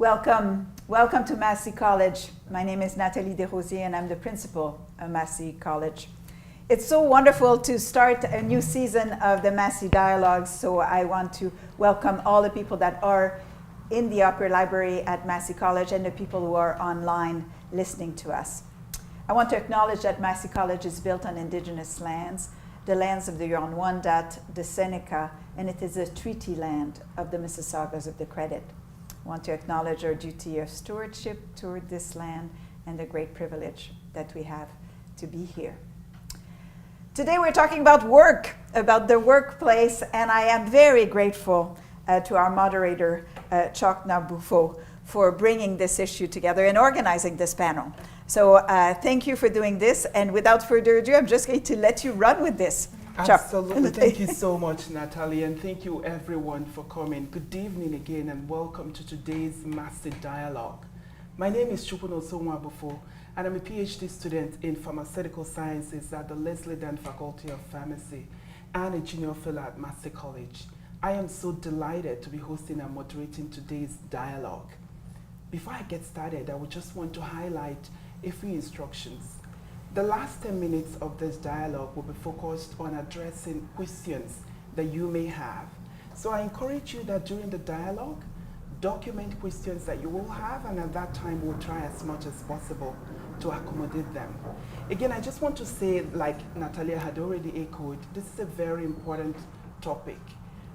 Welcome to Massey College. My name is Nathalie de Rosiers and I'm the principal of Massey College. It's so wonderful to start a new season of the Massey Dialogues, so I want to welcome all the people that are in the upper library at Massey College and the people who are online listening to us. I want to acknowledge that Massey College is built on indigenous lands, the lands of the Huron-Wendat, the Seneca, and it is a treaty land of the Mississaugas of the Credit. I want to acknowledge our duty of stewardship toward this land and the great privilege that we have to be here. Today we're talking about work, about the workplace, and I am very grateful to our moderator, Chukwunonso, for bringing this issue together and organizing this panel. So thank you for doing this, and without further ado, I'm just going to let you run with this. Absolutely. Thank you so much, Nathalie, and thank you everyone for coming. Good evening again, and welcome to today's Massey Dialogue. My name is Chukwunonso Nwabufo, and I'm a PhD student in pharmaceutical sciences at the Leslie Dan Faculty of Pharmacy and a junior fellow at Massey College. I am so delighted to be hosting and moderating today's dialogue. Before I get started, I would just want to highlight a few instructions. The last 10 minutes of this dialogue will be focused on addressing questions that you may have. So I encourage you that during the dialogue, document questions that you will have, and at that time we'll try as much as possible to accommodate them. Again, I just want to say, like Nathalie had already echoed, this is a very important topic.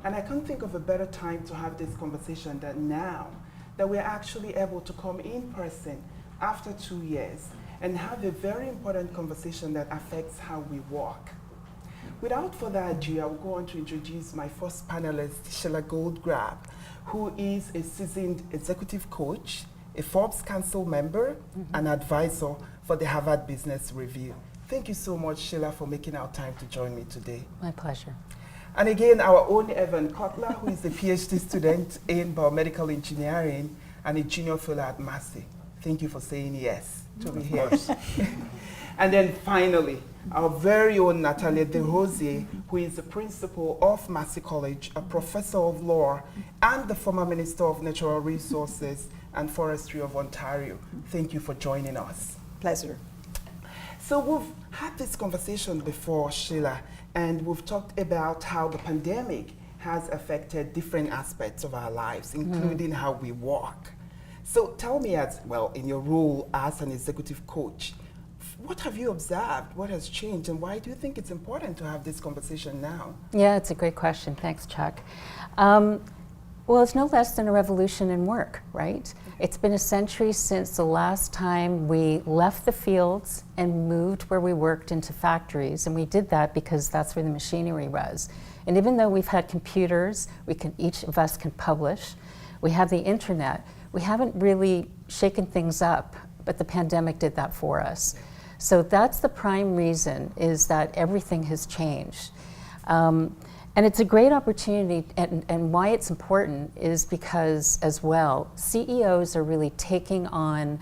And I can't think of a better time to have this conversation than now, that we're actually able to come in person after 2 years and have a very important conversation that affects how we work. Without further ado, I will go on to introduce my first panelist, Sheila Goldgrab, who is a seasoned executive coach, a Forbes Council member, and advisor for the Harvard Business Review. Thank you so much, Sheila, for making our time to join me today. My pleasure. And again, our own Davison-Kotler, who is a PhD student in Biomedical Engineering and a junior fellow at Massey. Thank you for saying yes to be here. And then finally, our very own Nathalie de Rosiers, who is the principal of Massey College, a professor of law, and the former Minister of Natural Resources and Forestry of Ontario. Thank you for joining us. Pleasure. So we've had this conversation before, Sheila, and we've talked about how the pandemic has affected different aspects of our lives, including how we work. So tell me, as well, in your role as an executive coach, what have you observed? What has changed? And why do you think it's important to have this conversation now? Yeah, it's a great question. Thanks, Chuck. Well, it's no less than a revolution in work, right? It's been a century since the last time we left the fields and moved where we worked into factories. And we did that because that's where the machinery was. And even though we've had computers, each of us can publish, we have the internet, we haven't really shaken things up, but the pandemic did that for us. So that's the prime reason, is that everything has changed. And it's a great opportunity, and why it's important is because, as well, CEOs are really taking on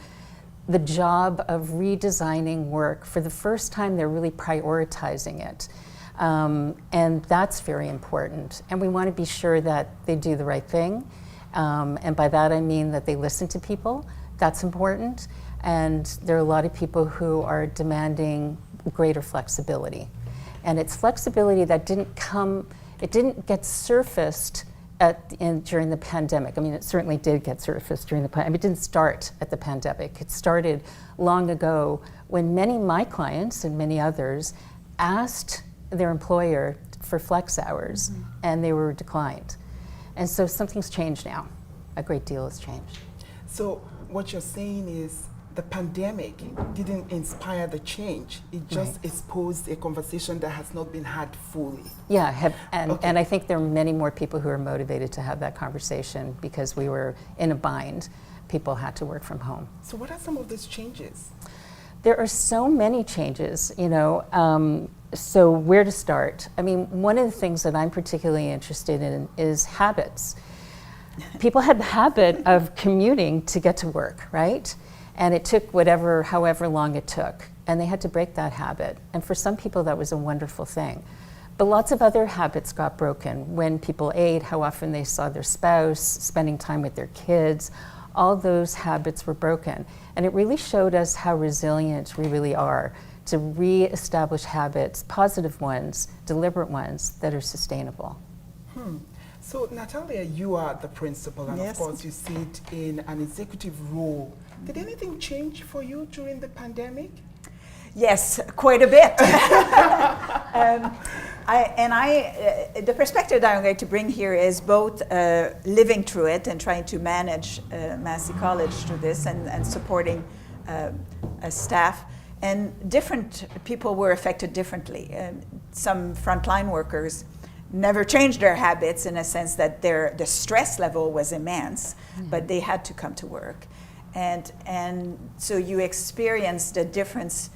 the job of redesigning work. For the first time, they're really prioritizing it. And that's very important. And we want to be sure that they do the right thing. And by that I mean that they listen to people. That's important. And there are a lot of people who are demanding greater flexibility. And it's flexibility that didn't get surfaced during the pandemic. I mean, it certainly did get surfaced during the pandemic. It didn't start at the pandemic. It started long ago when many of my clients and many others asked their employer for flex hours, and they were declined. And so something's changed now. A great deal has changed. So what you're saying is the pandemic didn't inspire the change. It just exposed a conversation that has not been had fully. Yeah, and I think there are many more people who are motivated to have that conversation because we were in a bind. People had to work from home. So what are some of these changes? There are so many changes, so where to start? I mean, one of the things that I'm particularly interested in is habits. People had the habit of commuting to get to work, right? And it took however long it took, and they had to break that habit. And for some people, that was a wonderful thing. But lots of other habits got broken. When people ate, how often they saw their spouse, spending time with their kids, all those habits were broken. And it really showed us how resilient we really are to re-establish habits, positive ones, deliberate ones, that are sustainable. So Natalia, you are the principal, and Yes. of course you sit in an executive role. Did anything change for you during the pandemic? Yes, quite a bit. The perspective that I'm going to bring here is both living through it and trying to manage Massey College through this and supporting a staff. And different people were affected differently. Some frontline workers never changed their habits in a sense that the stress level was immense, but they had to come to work. And so you experience the difference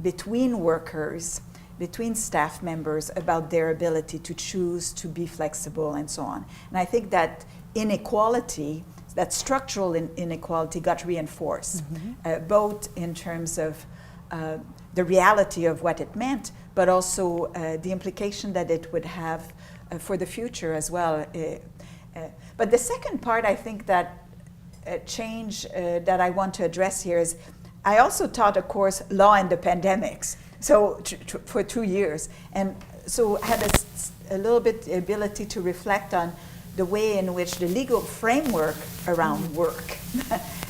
between workers, between staff members about their ability to choose to be flexible and so on. And I think that inequality, that structural inequality got reinforced, both in terms of the reality of what it meant, but also the implication that it would have for the future as well. But the second part, I think that change that I want to address here is, I also taught a course, Law and the Pandemics, so for 2 years, and so had a little bit the ability to reflect on the way in which the legal framework around work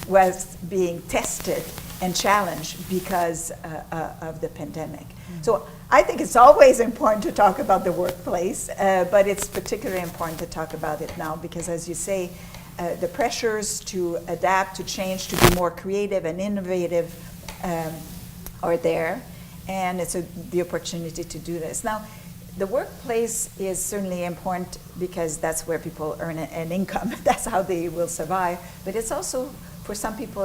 was being tested and challenged because of the pandemic. So I think it's always important to talk about the workplace, but it's particularly important to talk about it now because, as you say, the pressures to adapt, to change, to be more creative and innovative are there, and it's the opportunity to do this. Now, the workplace is certainly important because that's where people earn an income. That's how they will survive. But it's also, for some people,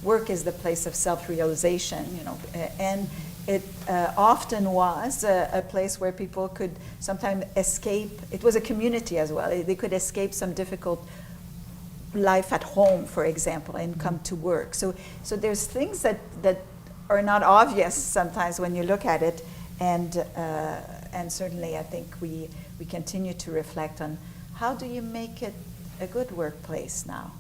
work is the place of self-realization, and it often was a place where people could sometimes escape. It was a community as well. They could escape some difficult life at home, for example, and come to work. So there's things that are not obvious sometimes when you look at it, and certainly I think we continue to reflect on how do you make it a good workplace now.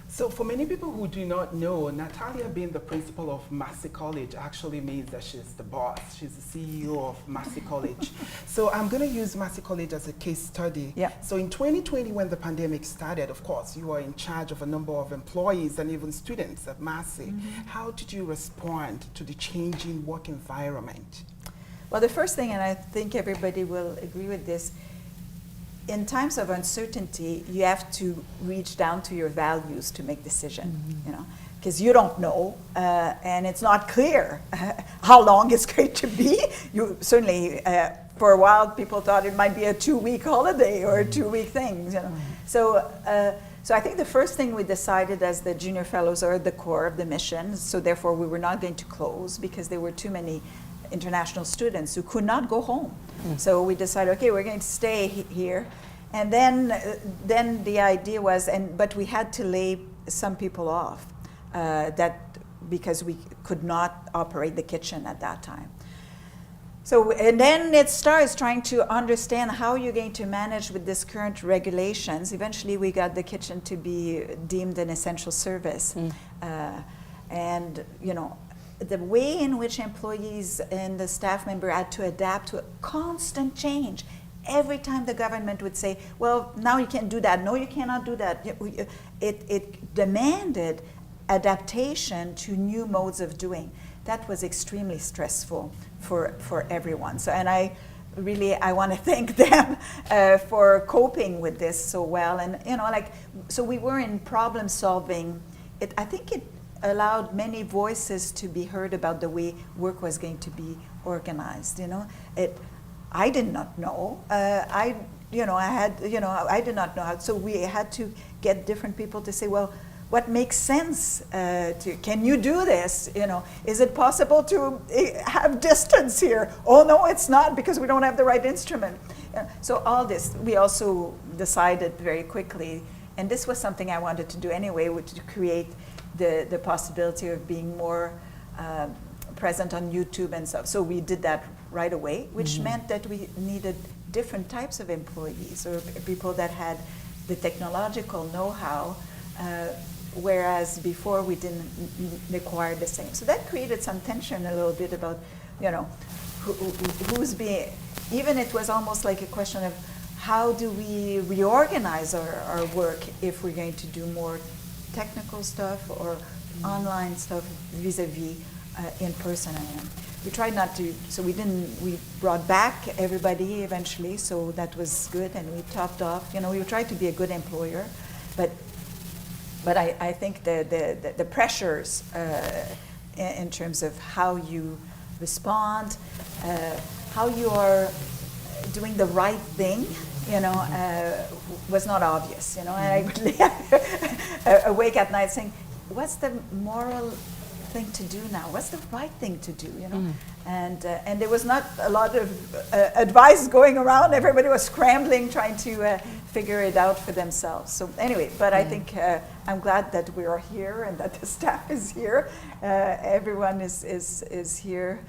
So for many people who do not know, Natalia being the principal of Massey College actually means that she's the boss. She's the CEO of Massey College. So I'm going to use Massey College as a case study. Yeah. So in 2020, when the pandemic started, of course, you were in charge of a number of employees and even students at Massey. How did you respond to the changing work environment? Well, the first thing, and I think everybody will agree with this, in times of uncertainty, you have to reach down to your values to make decisions, because you don't know, and it's not clear how long it's going to be. You certainly, for a while, people thought it might be a 2-week holiday or a 2-week thing. So I think the first thing we decided as the junior fellows are at the core of the mission. So therefore, we were not going to close because there were too many international students who could not go home. So we decided, okay, we're going to stay here. And then the idea was, but we had to lay some people off because we could not operate the kitchen at that time. So, and then it starts trying to understand how you're going to manage with this current regulations. Eventually we got the kitchen to be deemed an essential service. And, the way in which employees and the staff member had to adapt to a constant change. Every time the government would say, well, now you can't do that. No, you cannot do that. It demanded adaptation to new modes of doing. That was extremely stressful for everyone. So, and I want to thank them for coping with this so well. And, so we were in problem solving. I think it allowed many voices to be heard about the way work was going to be organized. I did not know. I did not know how. So we had to get different people to say, well, what makes sense? Can you do this? Is it possible to have distance here? Oh no, it's not because we don't have the right instrument. So all this, we also decided very quickly, and this was something I wanted to do anyway, which to create the possibility of being more present on YouTube and stuff. So we did that right away, which meant that we needed different types of employees or people that had the technological know-how, whereas before we didn't require the same. So that created some tension a little bit about, who's being, even it was almost like a question of how do we reorganize our work if we're going to do more technical stuff or online stuff vis-a-vis in person. And we tried not to, so we brought back everybody eventually, so that was good, and we topped off. We tried to be a good employer, but I think the pressures in terms of how you respond, how you are doing the right thing, was not obvious, and I would lay awake at night saying, what's the moral thing to do now? What's the right thing to do, And there was not a lot of advice going around. Everybody was scrambling, trying to figure it out for themselves. So anyway, but I think I'm glad that we are here and that the staff is here. Everyone is here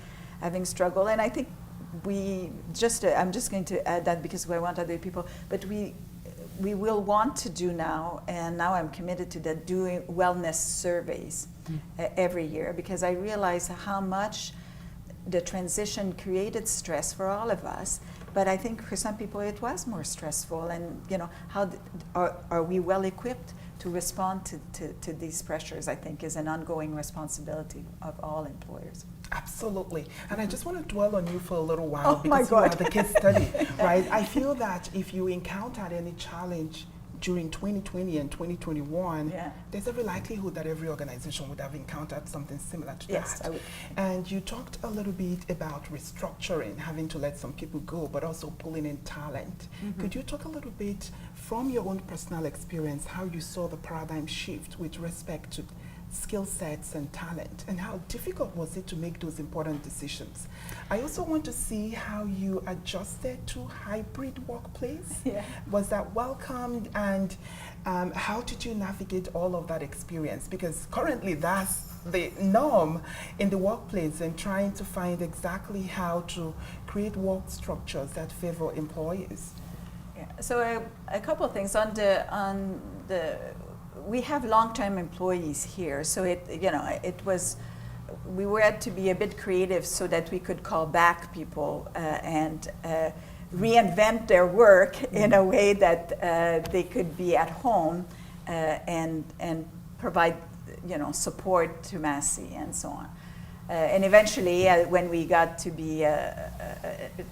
having struggled, and I think I'm just going to add that because I want other people, but we will want to do now, and now I'm committed to that, doing wellness surveys every year, because I realize how much the transition created stress for all of us. But I think for some people it was more stressful, and how are we well equipped to respond to these pressures, I think, is an ongoing responsibility of all employers. Absolutely. And I just want to dwell on you for a little while, Oh, because you my are God. the case study, right? I feel that if you encountered any challenge during 2020 and 2021, there's every likelihood that every organization would have encountered something similar to Yes, that. I would. And you talked a little bit about restructuring, having to let some people go, but also pulling in talent. Could you talk a little bit from your own personal experience, how you saw the paradigm shift with respect to skill sets and talent, and how difficult was it to make those important decisions? I also want to see how you adjusted to hybrid workplace. Yeah. Was that welcomed, and how did you navigate all of that experience? Because currently that's the norm in the workplace, and trying to find exactly how to create work structures that favor employees. Yeah. So a couple of things on the we have long-term employees here, so we had to be a bit creative so that we could call back people and reinvent their work in a way that they could be at home and provide support to Massey and so on. And eventually, when we got to be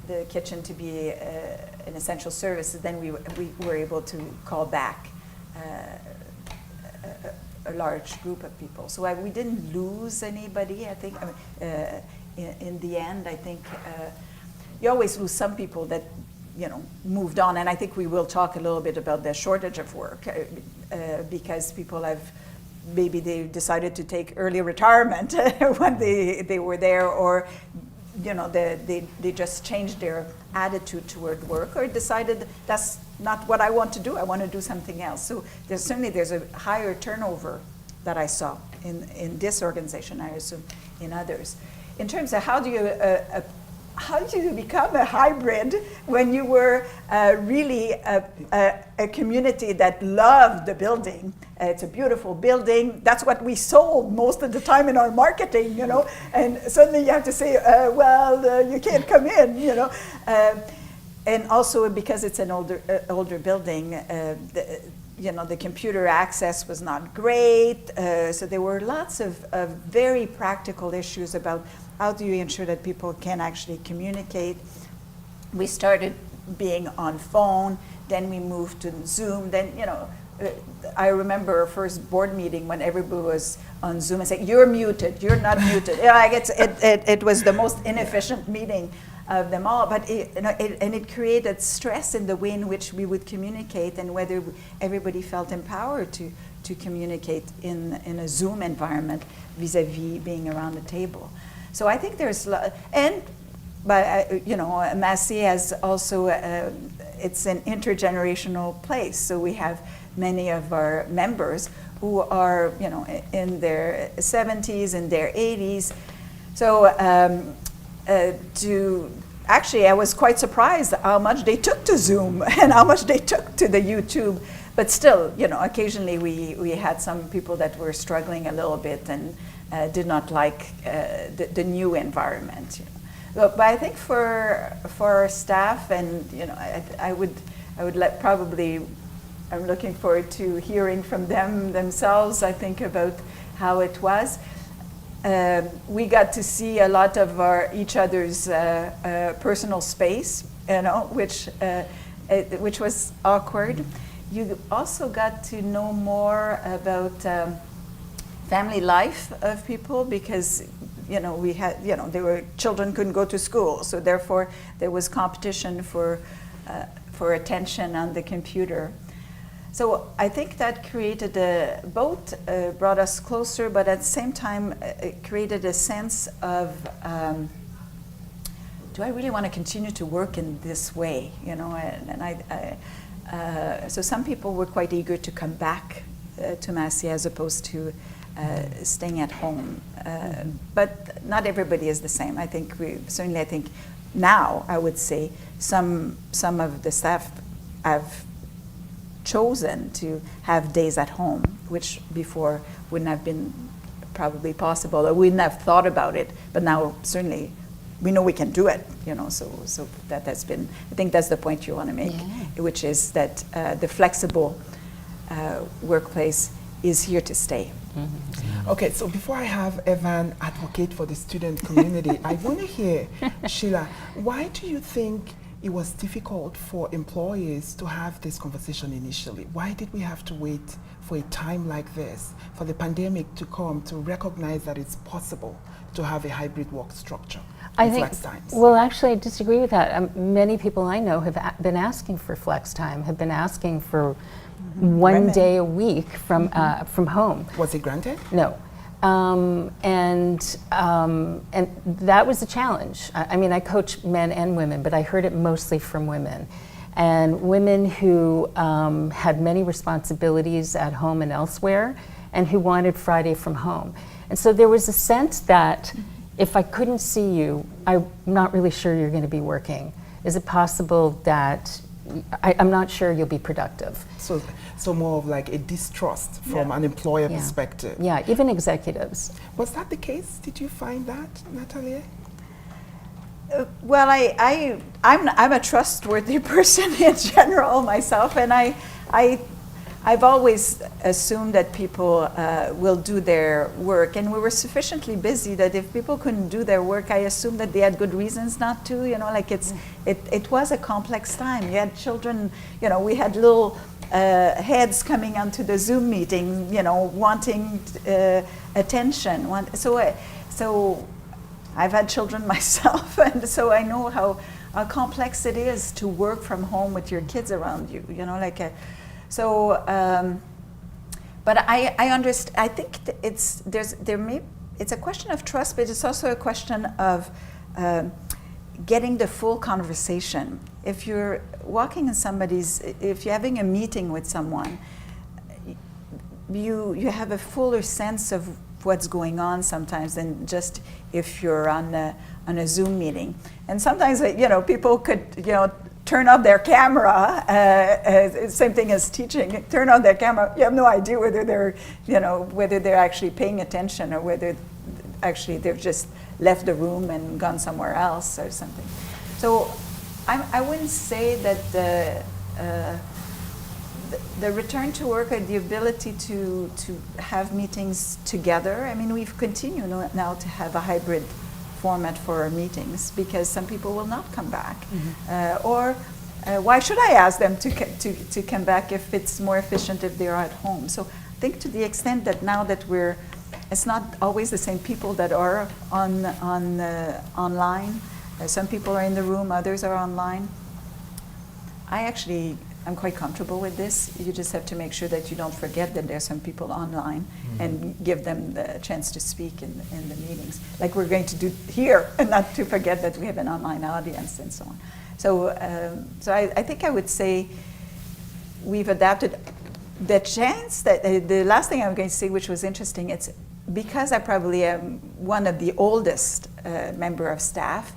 the kitchen to be an essential service, then we were able to call back a large group of people. So we didn't lose anybody, I think. In the end, I think you always lose some people that moved on, and I think we will talk a little bit about the shortage of work because people maybe they decided to take early retirement when they were there, or they just changed their attitude toward work, or decided that's not what I want to do. I want to do something else. So there's a higher turnover that I saw in this organization. I assume in others. In terms of how do you become a hybrid when you were really a community that loved the building? It's a beautiful building. That's what we sold most of the time in our marketing, And suddenly you have to say, you can't come in, And also because it's an older building, the computer access was not great. So there were lots of very practical issues about how do you ensure that people can actually communicate. We started being on phone, then we moved to Zoom, then, I remember our first board meeting when everybody was on Zoom and saying, "You're muted, you're not muted." It was the most inefficient meeting of them all, but it created stress in the way in which we would communicate, and whether everybody felt empowered to communicate in a Zoom environment vis-a-vis being around the table. So I think there's, Massey has also, it's an intergenerational place. So we have many of our members who are, in their 70s and their 80s. So actually, I was quite surprised how much they took to Zoom and how much they took to the YouTube but still, occasionally we had some people that were struggling a little bit and did not like the new environment. But I think for our staff, and I would probably, I'm looking forward to hearing from them themselves, I think, about how it was. We got to see a lot of each other's personal space, which was awkward. You also got to know more about family life of people, because we had, children couldn't go to school, so therefore there was competition for attention on the computer. So I think that created both brought us closer, but at the same time it created a sense of, do I really want to continue to work in this way? So some people were quite eager to come back to Massey as opposed to staying at home. But not everybody is the same. I think now I would say some of the staff have chosen to have days at home, which before wouldn't have been probably possible, or we wouldn't have thought about it. But now certainly we know we can do it, so that has been, I think that's the point you want to make, which is that the flexible workplace is here to stay. Mm-hmm. Okay, so before I have Evan advocate for the student community, I want to hear, Sheila, why do you think it was difficult for employees to have this conversation initially? Why did we have to wait for a time like this, for the pandemic to come, to recognize that it's possible to have a hybrid work structure? I think, flex times? Well, actually, I disagree with that. Many people I know have been asking for flex time, have been asking for one day a week from home. Was it granted? No. And that was a challenge. I mean, I coach men and women, but I heard it mostly from women. And women who had many responsibilities at home and elsewhere, and who wanted Friday from home. And so there was a sense that if I couldn't see you, I'm not really sure you're going to be working. Is it possible that I'm not sure you'll be productive? So more of like a distrust from an employer perspective. Yeah, even executives. Was that the case? Did you find that, Nathalie? Well, I'm a trustworthy person in general myself, and I've always assumed that people will do their work, and we were sufficiently busy that if people couldn't do their work, I assumed that they had good reasons not to. It was a complex time. You had children, we had little heads coming onto the Zoom meeting, wanting attention. So I've had children myself, and so I know how complex it is to work from home with your kids around you. But I understand. I think it's a question of trust, but it's also a question of getting the full conversation. If you're walking in if you're having a meeting with someone, you have a fuller sense of what's going on sometimes than just if you're on a Zoom meeting. And sometimes people could turn off their camera. Same thing as teaching. Turn on their camera. You have no idea whether they're actually paying attention or whether actually they've just left the room and gone somewhere else or something. So I wouldn't say that the return to work or the ability to have meetings together. I mean, we've continued now to have a hybrid format for our meetings because some people will not come back. Why should I ask them to come back if it's more efficient if they're at home? So I think to the extent that now that it's not always the same people that are online. Some people are in the room, others are online. I'm quite comfortable with this. You just have to make sure that you don't forget that there's some people online and give them the chance to speak in the meetings, like we're going to do here, and not to forget that we have an online audience and so on. So I think I would say we've adapted. The chance that the last thing I'm going to say, which was interesting, it's because I probably am one of the oldest member of staff.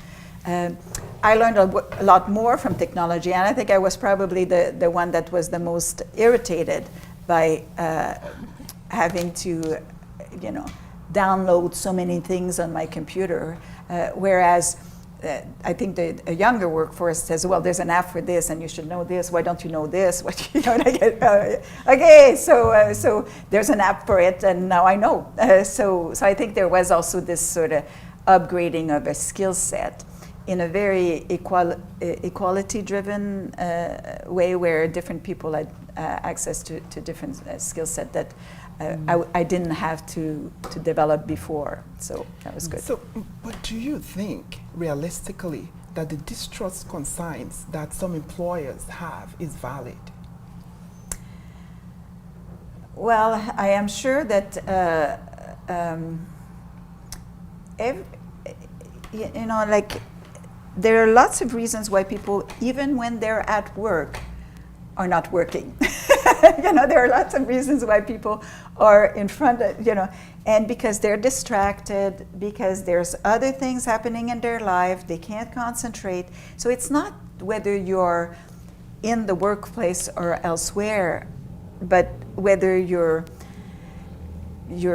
I learned a lot more from technology, and I think I was probably the one that was the most irritated by having to, download so many things on my computer, whereas I think a younger workforce says, well, there's an app for this, and you should know this. Why don't you know this? Okay, so there's an app for it, and now I know. So I think there was also this sort of upgrading of a skill set in a very equality-driven way, where different people had access to different skill set that I didn't have to develop before. So that was good. So, but do you think, realistically, that the distrust concerns that some employers have is valid? Well, I am sure that there are lots of reasons why people, even when they're at work, are not working. There are lots of reasons why people are in front of, and because they're distracted, because there's other things happening in their life, they can't concentrate. So it's not whether you're in the workplace or elsewhere, but whether your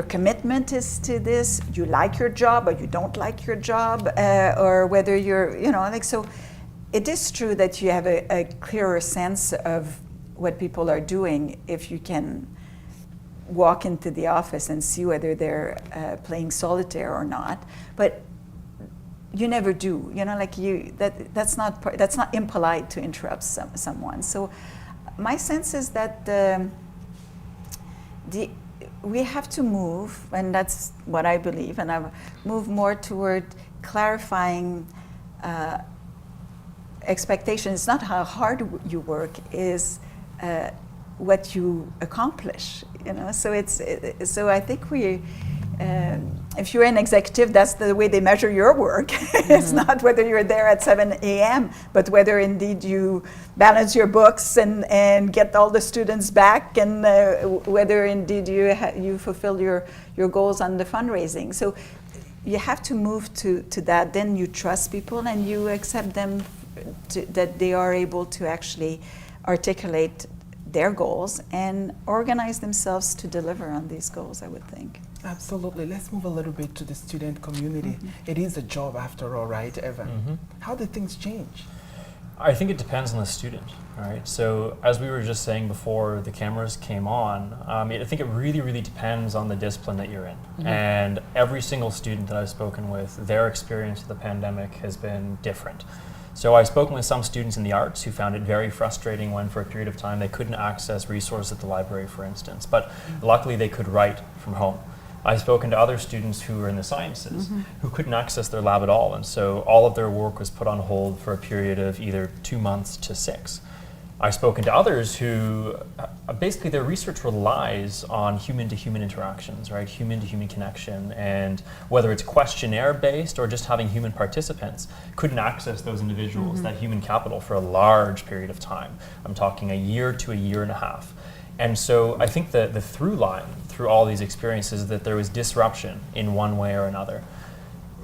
commitment is to this, you like your job or you don't like your job, or whether you're, so it is true that you have a clearer sense of what people are doing if you can walk into the office and see whether they're playing solitaire or not. But you never do, that's not impolite to interrupt someone. So my sense is that we have to move, and that's what I believe, and I've moved more toward clarifying expectations. It's not how hard you work, is what you accomplish. So I think if you're an executive, that's the way they measure your work. It's not whether you're there at 7 a.m., but whether indeed you balance your books and get all the students back, and whether indeed you fulfill your goals on the fundraising. So you have to move to that. Then you trust people and you accept them that they are able to actually articulate their goals and organize themselves to deliver on these goals, I would think. Absolutely. Let's move a little bit to the student community. It is a job after all, right, Evan? How did things change? I think it depends on the student, right? So as we were just saying before the cameras came on, I think it really, really depends on the discipline that you're in. And every single student that I've spoken with, their experience with the pandemic has been different. So I've spoken with some students in the arts who found it very frustrating when for a period of time they couldn't access resources at the library, for instance, but luckily they could write from home. I've spoken to other students who were in the sciences who couldn't access their lab at all, and so all of their work was put on hold for a period of either 2 months to 6. I've spoken to others who basically their research relies on human-to-human interactions, right? Human-to-human connection, and whether it's questionnaire-based or just having human participants, couldn't access those individuals, that human capital, for a large period of time. I'm talking a year to a year and a half. And so I think the through line through all these experiences is that there was disruption in one way or another.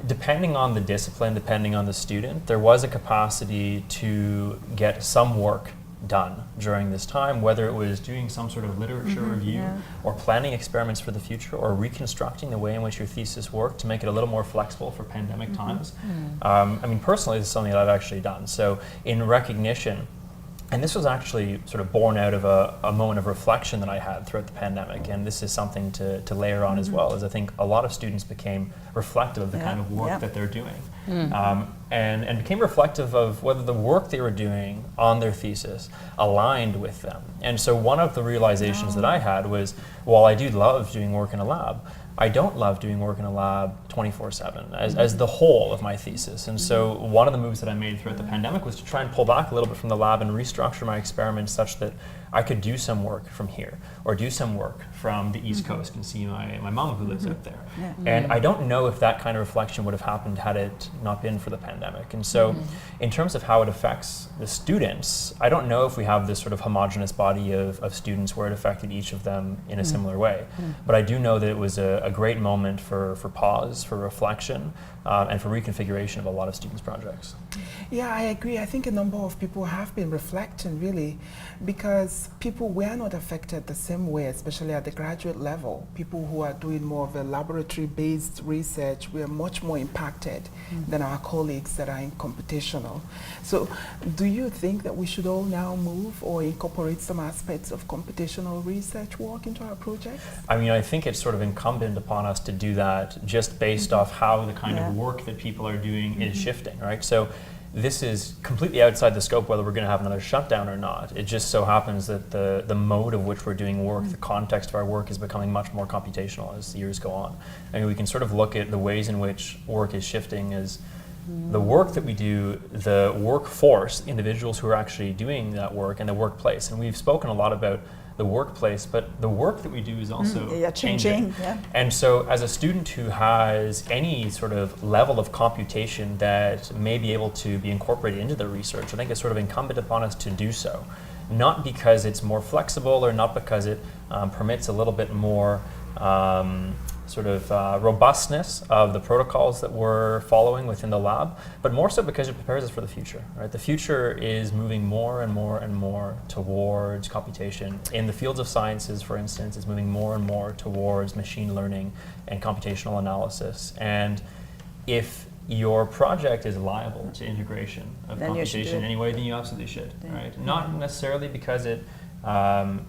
Depending on the discipline, depending on the student, there was a capacity to get some work done during this time, whether it was doing some sort of literature review or planning experiments for the future or reconstructing the way in which your thesis worked to make it a little more flexible for pandemic times. Personally, this is something that I've actually done. So in recognition, and this was actually sort of born out of a moment of reflection that I had throughout the pandemic, and this is something to layer on as well, is I think a lot of students became reflective of the kind of work that they're doing, and became reflective of whether the work they were doing on their thesis aligned with them. And so one of the realizations that I had was, while I do love doing work in a lab, I don't love doing work in a lab 24/7 as the whole of my thesis. And so one of the moves that I made throughout the pandemic was to try and pull back a little bit from the lab and restructure my experiments such that I could do some work from here or do some work from the East Coast and see my mom who lives out there. And I don't know if that kind of reflection would have happened had it not been for the pandemic. And so in terms of how it affects the students, I don't know if we have this sort of homogenous body of students where it affected each of them in a similar way. But I do know that it was a great moment for pause, for reflection, and for reconfiguration of a lot of students' projects. Yeah, I agree. I think a number of people have been reflecting really, because people were not affected the same way, especially at the graduate level. People who are doing more of a laboratory-based research were much more impacted than our colleagues that are in computational. So do you think that we should all now move or incorporate some aspects of computational research work into our projects? I mean, I think it's sort of incumbent upon us to do that just based off how the kind of work that people are doing is shifting, right? So this is completely outside the scope whether we're going to have another shutdown or not. It just so happens that the mode of which we're doing work, the context of our work is becoming much more computational as the years go on. I mean, we can sort of look at the ways in which work is shifting as the work that we do, the workforce, individuals who are actually doing that work, and the workplace. And we've spoken a lot about the workplace, but the work that we do is also changing. Yeah. And so as a student who has any sort of level of computation that may be able to be incorporated into the research, I think it's sort of incumbent upon us to do so. Not because it's more flexible or not because it permits a little bit more robustness of the protocols that we're following within the lab, but more so because it prepares us for the future, right? The future is moving more and more and more towards computation. In the fields of sciences, for instance, it's moving more and more towards machine learning and computational analysis. And if your project is liable to integration of Then computation in any way, then you absolutely should, Yeah. right? Not necessarily because it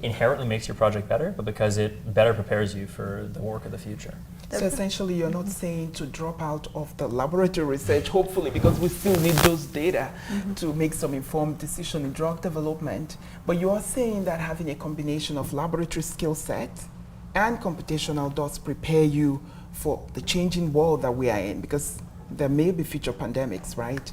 inherently makes your project better, but because it better prepares you for the work of the future. So essentially you're not saying to drop out of the laboratory research, hopefully, because we still need those data to make some informed decision in drug development, but you are saying that having a combination of laboratory skill set and computational does prepare you for the changing world that we are in, because there may be future pandemics, right?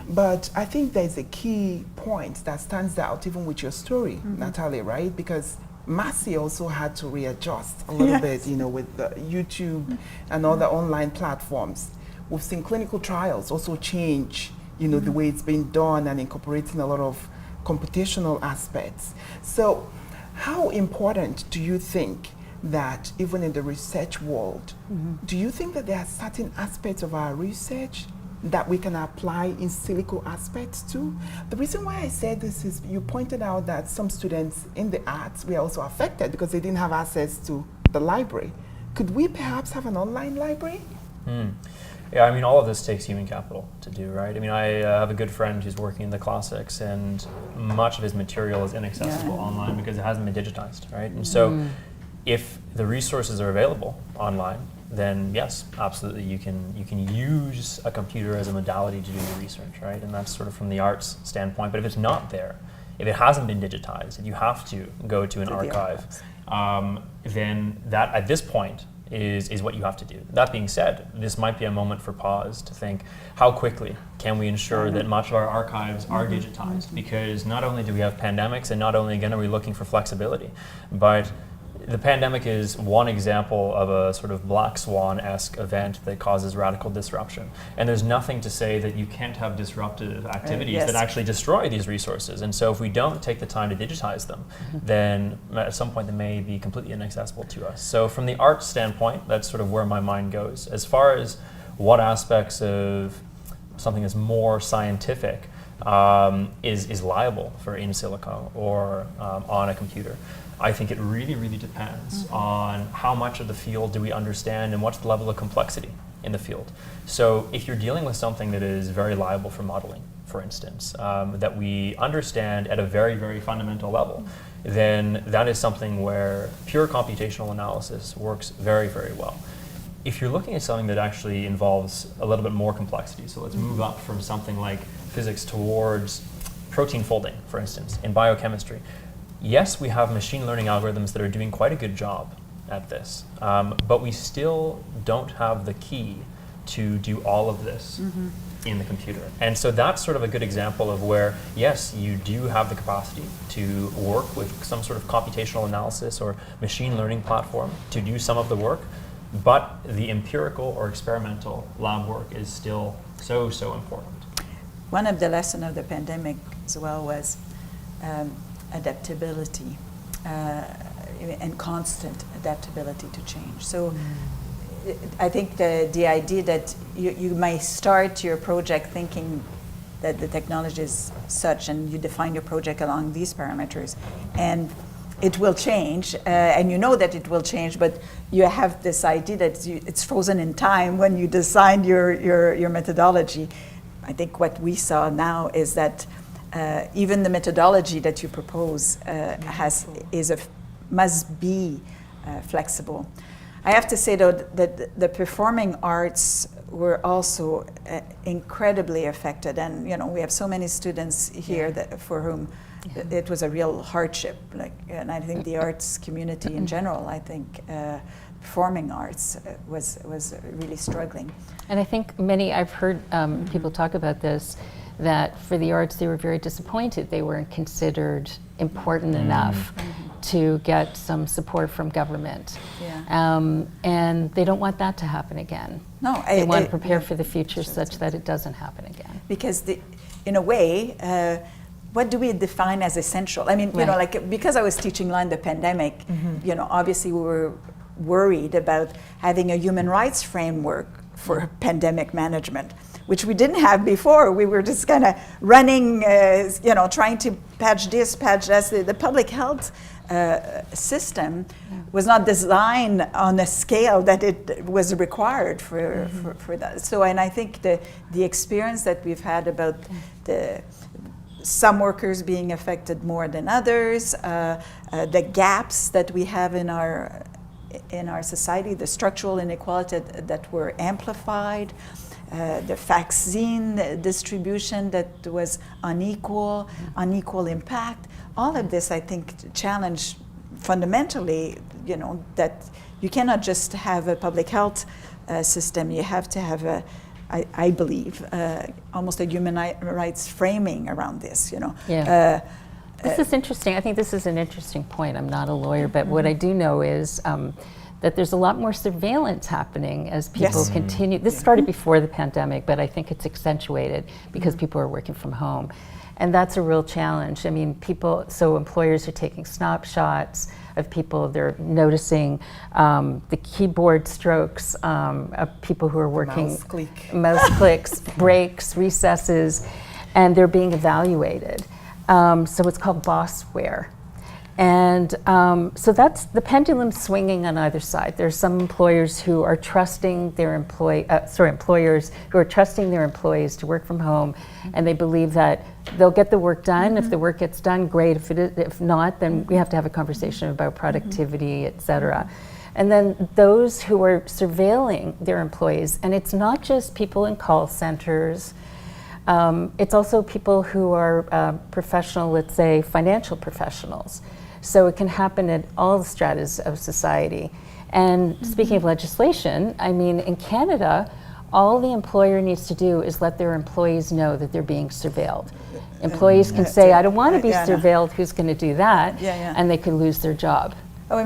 But I think there's a key point that stands out even with your story, Nathalie, right? Because Massey also had to readjust a little bit, you know, with the YouTube and other online platforms. We've seen clinical trials also change, you know, the way it's been done and incorporating a lot of computational aspects. So how important do you think that even in the research world, do you think that there are certain aspects of our research that we can apply in silico aspects too? The reason why I said this is you pointed out that some students in the arts were also affected because they didn't have access to the library. Could we perhaps have an online library? Yeah, I mean, all of this takes human capital to do, right? I mean, I have a good friend who's working in the classics, and much of his material is inaccessible online because it hasn't been digitized, right? And so if the resources are available online, then yes, absolutely, you can use a computer as a modality to do your research, right? And that's sort of from the arts standpoint. But if it's not there, if it hasn't been digitized, if you have to go to an archive, then that at this point is what you have to do. That being said, this might be a moment for pause to think, how quickly can we ensure that much of our archives are digitized? Because not only do we have pandemics, and not only again are we looking for flexibility, but the pandemic is one example of a sort of black swan-esque event that causes radical disruption. And there's nothing to say that you can't have disruptive activities that actually destroy these resources. And so if we don't take the time to digitize them, then at some point they may be completely inaccessible to us. So from the art standpoint, that's sort of where my mind goes. As far as what aspects of something that's more scientific is liable for in silico or on a computer, I think it really, really depends on how much of the field do we understand and what's the level of complexity in the field. So if you're dealing with something that is very liable for modeling, for instance, that we understand at a very, very fundamental level, then that is something where pure computational analysis works very, very well. If you're looking at something that actually involves a little bit more complexity, so let's move up from something like physics towards protein folding, for instance, in biochemistry. Yes, we have machine learning algorithms that are doing quite a good job at this, but we still don't have the key to do all of this in the computer. And so that's sort of a good example of where, yes, you do have the capacity to work with some sort of computational analysis or machine learning platform to do some of the work, but the empirical or experimental lab work is still so, so important. One of the lessons of the pandemic as well was adaptability and constant adaptability to change. So I think the idea that you may start your project thinking that the technology is such, and you define your project along these parameters, and it will change, and you know that it will change, but you have this idea that it's frozen in time when you design your methodology. I think what we saw now is that even the methodology that you propose must be flexible. I have to say though that the performing arts were also incredibly affected, and we have so many students here for whom it was a real hardship. And I think the arts community in general, I think performing arts was really struggling. And I think I've heard people talk about this, that for the arts they were very disappointed they weren't considered important enough to get some support from government. And they don't want that to happen again. No, they want to prepare for the future such that it doesn't happen again. Because in a way, what do we define as essential? I mean, because I was teaching law in the pandemic, obviously we were worried about having a human rights framework for pandemic management, which we didn't have before. We were just kind of running, trying to patch this, patch that. The public health system was not designed on a scale that it was required for that. So, and I think the experience that we've had about some workers being affected more than others, the gaps that we have in our society, the structural inequality that were amplified, the vaccine distribution that was unequal impact. All of this, I think, challenge fundamentally, that you cannot just have a public health system. You have to have I believe, almost a human rights framing around this. This is interesting. I think this is an interesting point. I'm not a lawyer, but what I do know is that there's a lot more surveillance happening as people continue. This started before the pandemic, but I think it's accentuated because people are working from home. And that's a real challenge. I mean, employers are taking snapshots of people. They're noticing the keyboard strokes of people who are working. Mouse clicks, breaks, recesses, and they're being evaluated. So it's called bossware. And so that's the pendulum swinging on either side. There's some employers who are trusting their employers who are trusting their employees to work from home, and they believe that they'll get the work done. If the work gets done, great. If not, then we have to have a conversation about productivity, et cetera. And then those who are surveilling their employees, and it's not just people in call centers, it's also people who are professional, let's say financial professionals. So it can happen at all the stratas of society. And speaking of legislation, I mean, in Canada, all the employer needs to do is let their employees know that they're being surveilled. Employees can say, I don't want to be surveilled, who's going to do that? And they could lose their job. Oh,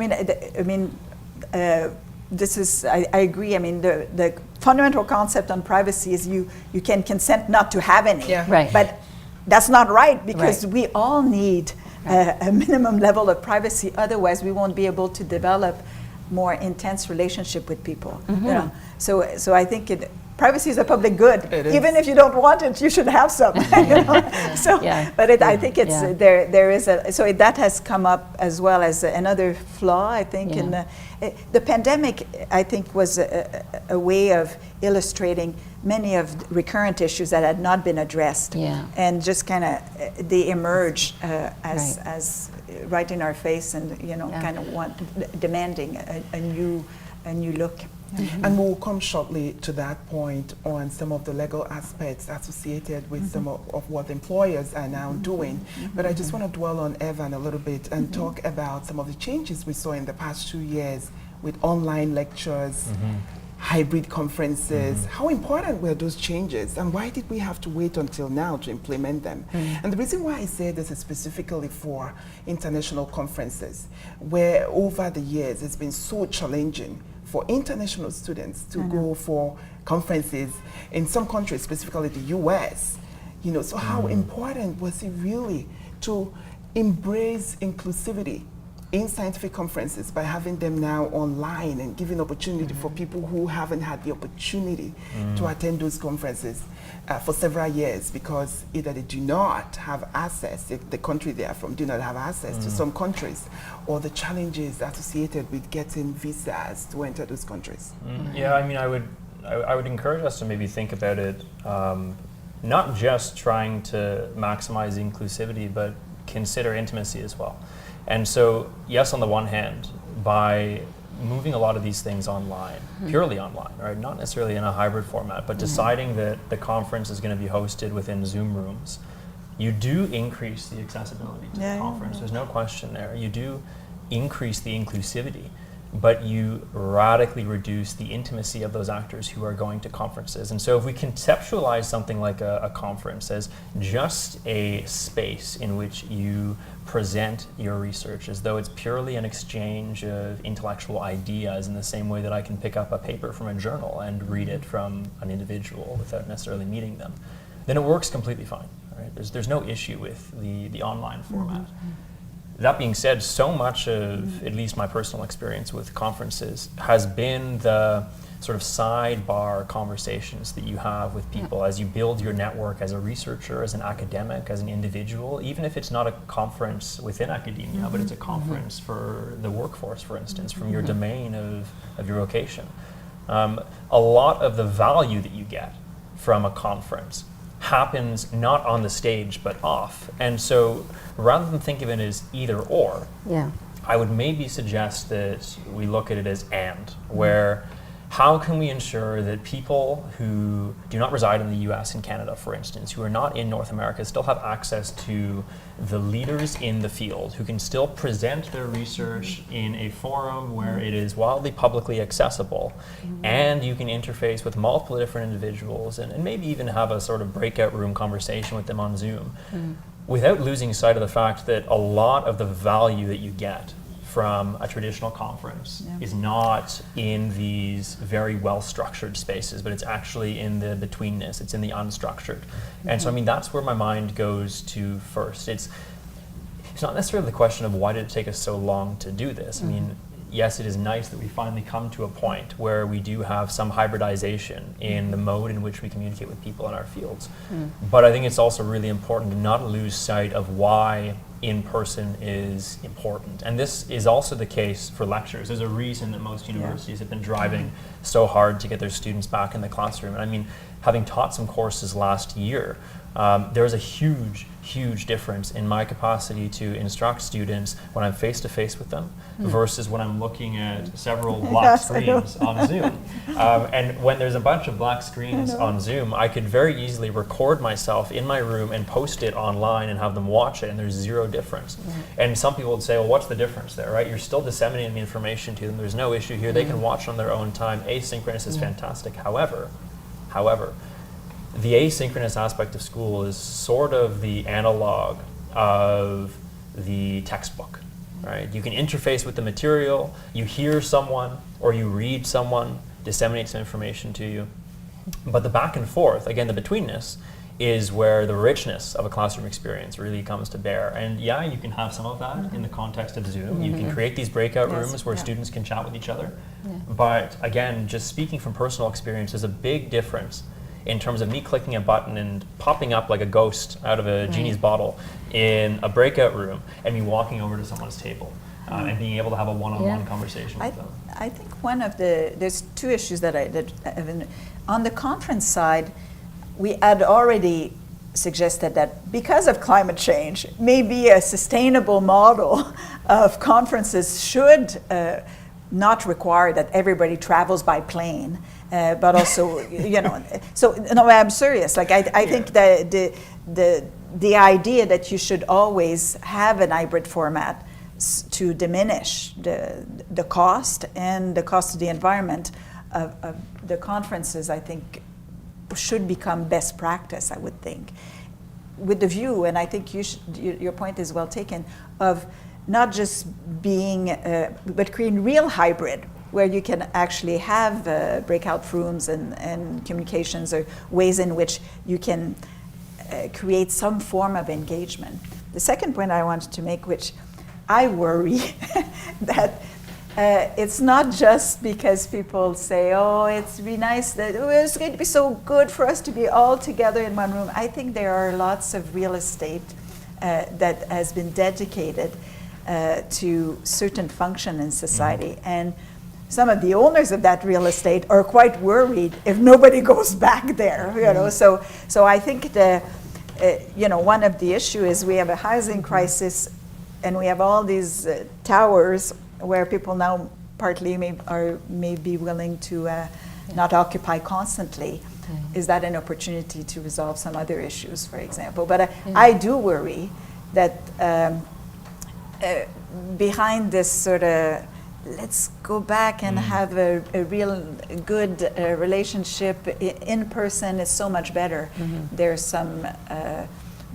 this is, I agree. I mean, the fundamental concept on privacy is you can consent not to have any. Right. But that's not right, because we all need a minimum level of privacy. Otherwise, we won't be able to develop more intense relationship with people. So I think privacy is a public good. Even if you don't want it, you should have some. But I think it's there is that has come up as well as another flaw. I think in the pandemic, I think was a way of illustrating many of the recurrent issues that had not been addressed, and just kind of they emerge as right in our face, and kind of demanding a new look. And we'll come shortly to that point on some of the legal aspects associated with some of what employers are now doing. But I just want to dwell on Evan a little bit and talk about some of the changes we saw in the past 2 years with online lectures, hybrid conferences. How important were those changes, and why did we have to wait until now to implement them? And the reason why I say this is specifically for international conferences, where over the years it's been so challenging for international students to go for conferences in some countries, specifically the US. So how important was it really to embrace inclusivity in scientific conferences by having them now online and giving opportunity for people who haven't had the opportunity to attend those conferences for several years, because either they do not have access, if the country they are from do not have access to some countries, or the challenges associated with getting visas to enter those countries. Yeah, I mean, I would encourage us to maybe think about it, not just trying to maximize inclusivity, but consider intimacy as well. And so, yes, on the one hand, by moving a lot of these things online, purely online, right? Not necessarily in a hybrid format, but deciding that the conference is going to be hosted within Zoom rooms, you do increase the accessibility to the conference. There's no question there. You do increase the inclusivity, but you radically reduce the intimacy of those actors who are going to conferences. And so if we conceptualize something like a conference as just a space in which you present your research as though it's purely an exchange of intellectual ideas in the same way that I can pick up a paper from a journal and read it from an individual without necessarily meeting them, then it works completely fine. Right? There's no issue with the online format. That being said, so much of at least my personal experience with conferences has been the sort of sidebar conversations that you have with people as you build your network as a researcher, as an academic, as an individual, even if it's not a conference within academia, but it's a conference for the workforce, for instance, from your domain of your vocation. A lot of the value that you get from a conference happens not on the stage but off. And so rather than think of it as either or, I would maybe suggest that we look at it as and, where how can we ensure that people who do not reside in the US and Canada, for instance, who are not in North America, still have access to the leaders in the field who can still present their research in a forum where it is wildly publicly accessible, and you can interface with multiple different individuals and maybe even have a sort of breakout room conversation with them on Zoom, without losing sight of the fact that a lot of the value that you get from a traditional conference is not in these very well-structured spaces, but it's actually in the betweenness, it's in the unstructured. And so, I mean, that's where my mind goes to first. It's not necessarily the question of why did it take us so long to do this. I mean, yes, it is nice that we finally come to a point where we do have some hybridization in the mode in which we communicate with people in our fields. But I think it's also really important to not lose sight of why in-person is important. And this is also the case for lectures. There's a reason that most universities have been driving so hard to get their students back in the classroom. And I mean, having taught some courses last year, there's a huge difference in my capacity to instruct students when I'm face-to-face with them versus when I'm looking at several black screens on Zoom. And when there's a bunch of black screens on Zoom, I could very easily record myself in my room and post it online and have them watch it, and there's zero difference. And some people would say, well, what's the difference there, right? You're still disseminating the information to them. There's no issue here. They can watch on their own time. Asynchronous is fantastic. However, the asynchronous aspect of school is sort of the analog of the textbook, right? You can interface with the material, you hear someone or you read someone disseminate some information to you. But the back and forth, again, the betweenness, is where the richness of a classroom experience really comes to bear. And yeah, you can have some of that in the context of Zoom. You can create these breakout rooms where students can chat with each other. But again, just speaking from personal experience, there's a big difference in terms of me clicking a button and popping up like a ghost out of a genie's bottle in a breakout room and me walking over to someone's table and being able to have a one-on-one conversation with them. I think there's two issues on the conference side, we had already suggested that because of climate change, maybe a sustainable model of conferences should not require that everybody travels by plane, but also, so no, I'm serious. Like I think that the idea that you should always have an hybrid format to diminish the cost and the cost of the environment of the conferences, I think, should become best practice, I would think, with the view, and I think your point is well taken, of not just being, but creating real hybrid, where you can actually have breakout rooms and communications or ways in which you can create some form of engagement. The second point I wanted to make, which I worry that it's not just because people say, oh, it's be nice that it's going to be so good for us to be all together in one room. I think there are lots of real estate that has been dedicated to certain function in society. And some of the owners of that real estate are quite worried if nobody goes back there, you know. So I think one of the issue is we have a housing crisis, and we have all these towers where people now partly may be willing to not occupy constantly. Is that an opportunity to resolve some other issues, for example? But I do worry that behind this sort of let's go back and have a real good relationship in person is so much better. There's some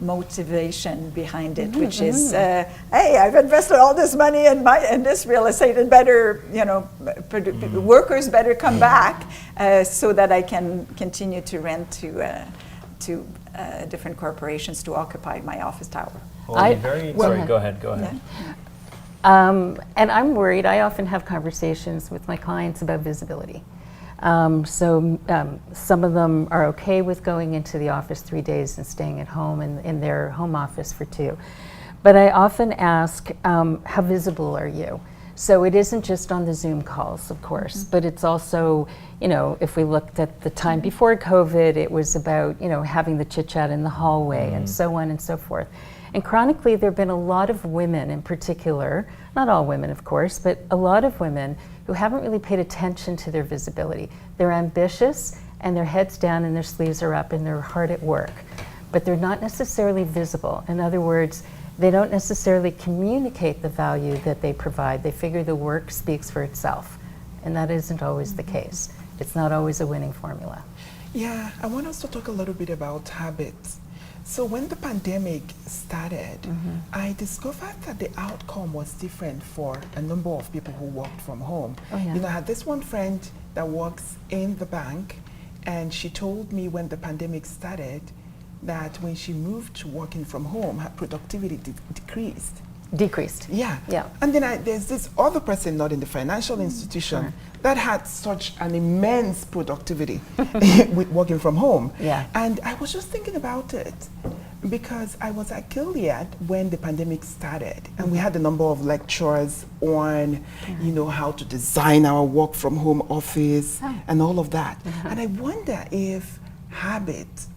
motivation behind it, which is, hey, I've invested all this money in this real estate, and better, workers better come back so that I can continue to rent to different corporations to occupy my office tower. Sorry, go ahead. Yeah. And I'm worried. I often have conversations with my clients about visibility. Some of them are okay with going into the office 3 days and staying at home in their home office for 2. But I often ask, how visible are you? So it isn't just on the Zoom calls, of course, but it's also, if we looked at the time before COVID, it was about, having the chit chat in the hallway and so on and so forth. And chronically, there have been a lot of women in particular, not all women, of course, but a lot of women who haven't really paid attention to their visibility. They're ambitious, and their head's down and their sleeves are up and they're hard at work, but they're not necessarily visible. In other words, they don't necessarily communicate the value that they provide. They figure the work speaks for itself, and that isn't always the case. It's not always a winning formula. Yeah, I want us to talk a little bit about habits. So when the pandemic started, I discovered that the outcome was different for a number of people who worked from home. Oh, yeah. I had this one friend that works in the bank, and she told me when the pandemic started that when she moved to working from home, her productivity decreased. Yeah. And then there's this other person, not in the financial institution, that had such an immense productivity with working from home. Yeah. And I was just thinking about it because I was at Gilead when the pandemic started, and we had a number of lectures on, how to design our work from home office and all of that. And I wonder if habits,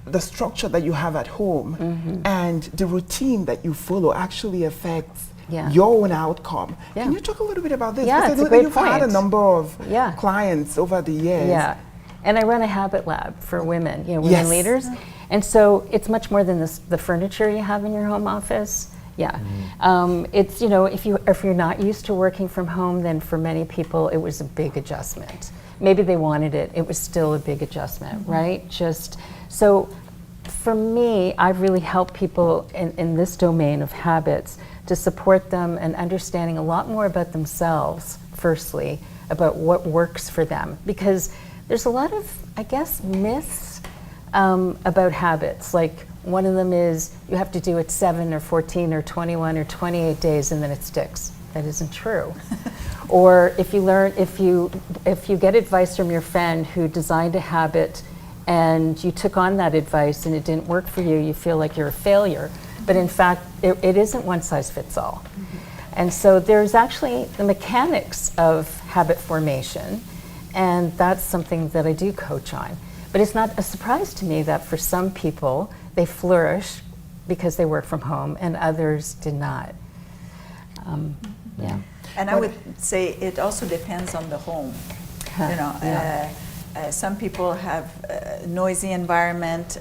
the structure that you have at home and the routine that you follow actually affects your own outcome. Can you talk a little bit about this? Yeah, because it's I know a great you've point. had a number of clients over the years. Yeah, and I run a habit lab for women, women leaders. And so it's much more than the furniture you have in your home office. Yeah, it's, if you're not used to working from home, then for many people it was a big adjustment. Maybe they wanted it, it was still a big adjustment, right? So for me, I've really helped people in this domain of habits to support them and understanding a lot more about themselves, firstly, about what works for them. Because there's a lot of, I guess, myths about habits. Like one of them is you have to do it 7 or 14 or 21 or 28 days and then it sticks. That isn't true. Or if you get advice from your friend who designed a habit and you took on that advice and it didn't work for you, you feel like you're a failure. But in fact, it isn't one size fits all. And so there's actually the mechanics of habit formation, and that's something that I do coach on. But it's not a surprise to me that for some people, they flourish because they work from home and others did not. And I would say it also depends on the home. Some people have a noisy environment.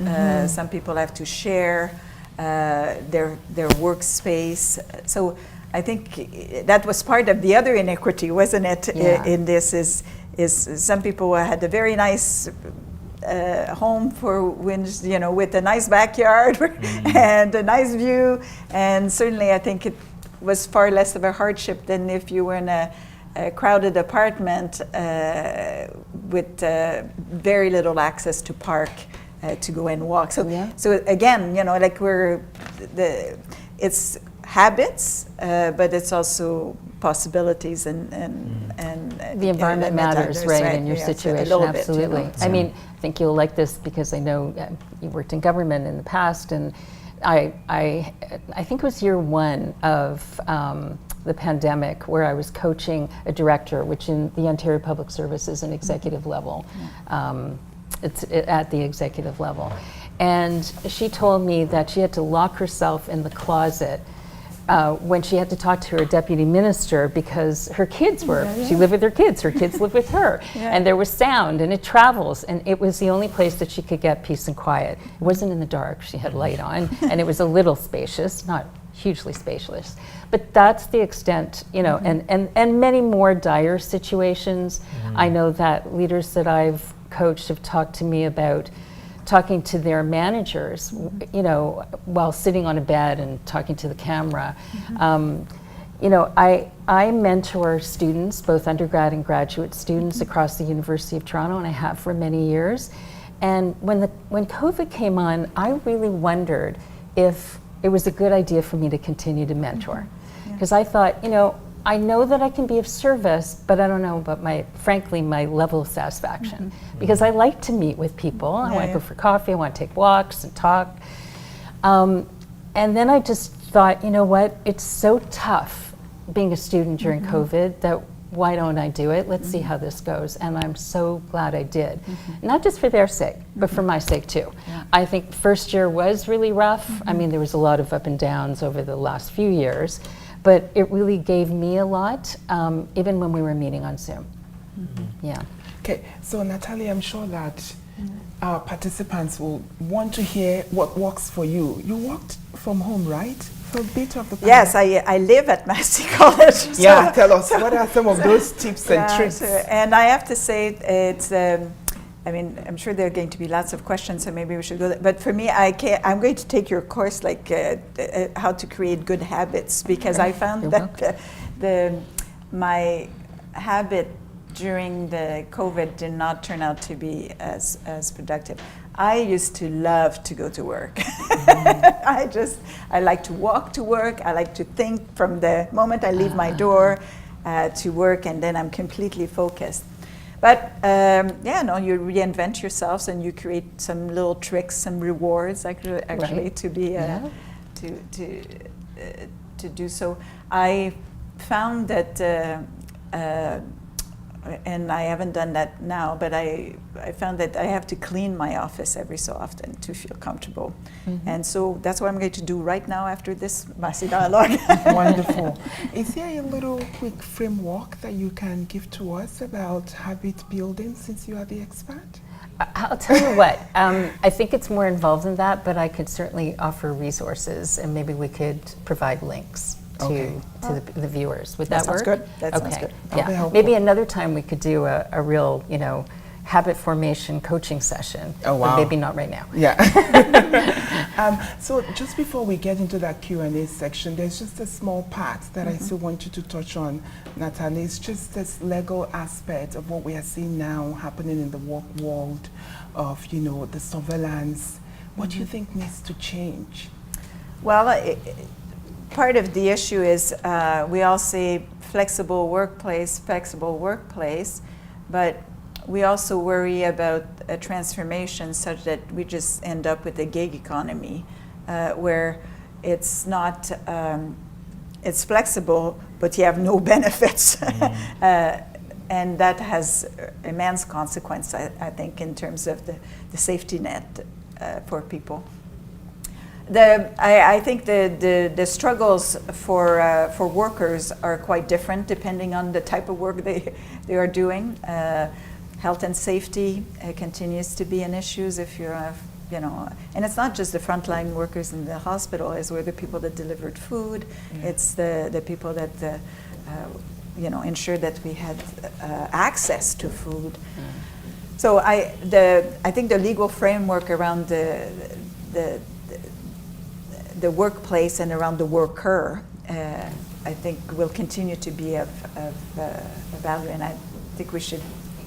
Some people have to share their workspace. So I think that was part of the other inequity, wasn't it? In this is some people had a very nice home for winds, with a nice backyard and a nice view, and certainly I think it was far less of a hardship than if you were in a crowded apartment with very little access to park to go and walk. So again, it's habits, but it's also possibilities and the environment matters, right, in your situation, a little absolutely. Bit, I mean, I think you'll like this because I know you worked in government in the past, and I think it was year one of the pandemic where I was coaching a director, which in the Ontario Public Service is an executive level. It's at the executive level. And she told me that she had to lock herself in the closet when she had to talk to her deputy minister because her kids were, she lived with her kids lived with her. And there was sound and it travels, and it was the only place that she could get peace and quiet. It wasn't in the dark, she had light on, and it was a little spacious, not hugely spacious. But that's the extent, you know, and many more dire situations. I know that leaders that I've coached have talked to me about talking to their managers, you know, while sitting on a bed and talking to the camera. You know, I mentor students, both undergrad and graduate students across the University of Toronto, and I have for many years. And when COVID came on, I really wondered if it was a good idea for me to continue to mentor. Because I thought, you know, I know that I can be of service, but I don't know about frankly, my level of satisfaction. Because I like to meet with people. I want to go for coffee, I want to take walks and talk. And then I just thought, you know what, it's so tough being a student during COVID that why don't I do it? Let's see how this goes. And I'm so glad I did. Not just for their sake, but for my sake too. I think first year was really rough. I mean, there was a lot of up and downs over the last few years. But it really gave me a lot, even when we were meeting on Zoom. Yeah. Okay, so Nathalie, I'm sure that our participants will want to hear what works for you. You worked from home, right? For a bit of the time. Yes, I live at Massey College. Yeah, tell us, what are some of those tips and tricks? And I have to say, it's, I mean, I'm sure there are going to be lots of questions, so maybe we should go there. But for me, I'm going to take your course, like how to create good habits, because I found that my habit during the COVID did not turn out to be as productive. I used to love to go to work. I like to walk to work. I like to think from the moment I leave my door to work, and then I'm completely focused. But you reinvent yourselves and you create some little tricks, some rewards actually to be to do so. I found that, and I haven't done that now, but I found that I have to clean my office every so often to feel comfortable. And so that's what I'm going to do right now after this Massey dialogue. Wonderful. Is there a little quick framework that you can give to us about habit building, since you are the expert? I'll tell you what, I think it's more involved than that, but I could certainly offer resources, and maybe we could provide links to the viewers. Would that work? Good. That sounds good. Yeah. Maybe another time we could do a real, you know, habit formation coaching session. Oh, wow. But maybe not right now. Yeah. So just before we get into that Q&A section, there's just a small part that I still want you to touch on, Nathalie. It's just this legal aspect of what we are seeing now happening in the work world of, you know, the surveillance. What do you think needs to change? Well, part of the issue is we all say flexible workplace, but we also worry about a transformation such that we just end up with a gig economy where it's not, it's flexible, but you have no benefits. And that has immense consequence, I think, in terms of the safety net for people. I think the struggles for workers are quite different depending on the type of work they are doing. Health and safety continues to be an issue if you're, you know, and it's not just the frontline workers in the hospital. It's where the people that delivered food. It's the people that you know, ensured that we had access to food. So I think the legal framework around the workplace and around the worker, I think will continue to be of value, and I think we should.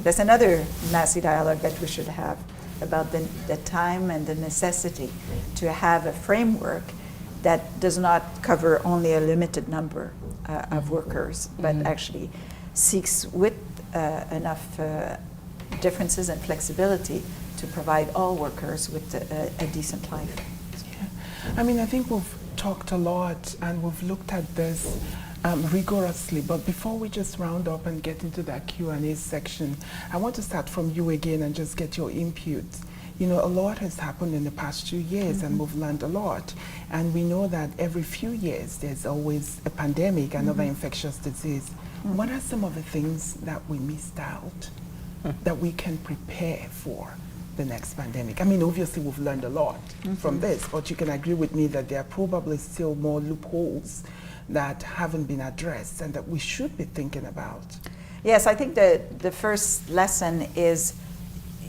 There's another Massey dialogue that we should have about the time and the necessity to have a framework that does not cover only a limited number of workers, but actually seeks with enough differences and flexibility to provide all workers with a decent life. I mean, I think we've talked a lot and we've looked at this rigorously, but before we just round up and get into that Q&A section, I want to start from you again and just get your input. You know, a lot has happened in the past 2 years and we've learned a lot. And we know that every few years there's always a pandemic, another infectious disease. What are some of the things that we missed out that we can prepare for the next pandemic? I mean, obviously we've learned a lot from this, but you can agree with me that there are probably still more loopholes that haven't been addressed and that we should be thinking about. Yes, I think the first lesson is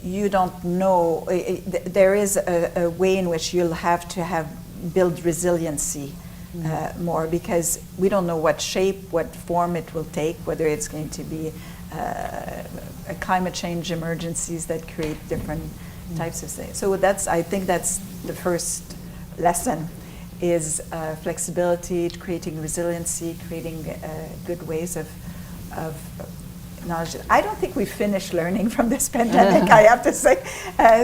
you don't know, there is a way in which you'll have to build resiliency more, because we don't know what shape, what form it will take, whether it's going to be a climate change emergencies that create different types of things. So I think that's the first lesson, is flexibility, creating resiliency, creating good ways of knowledge. I don't think we've finished learning from this pandemic, I have to say.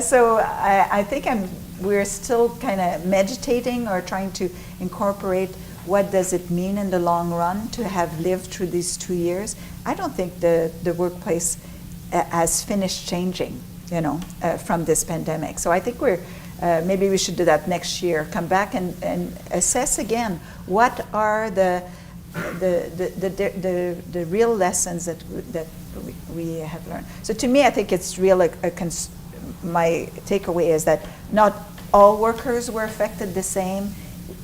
So I think we're still kind of meditating or trying to incorporate what does it mean in the long run to have lived through these 2 years. I don't think the workplace has finished changing, you know, from this pandemic. So I think maybe we should do that next year, come back and assess again what are the real lessons that we have learned. So to me, I think it's my takeaway is that not all workers were affected the same,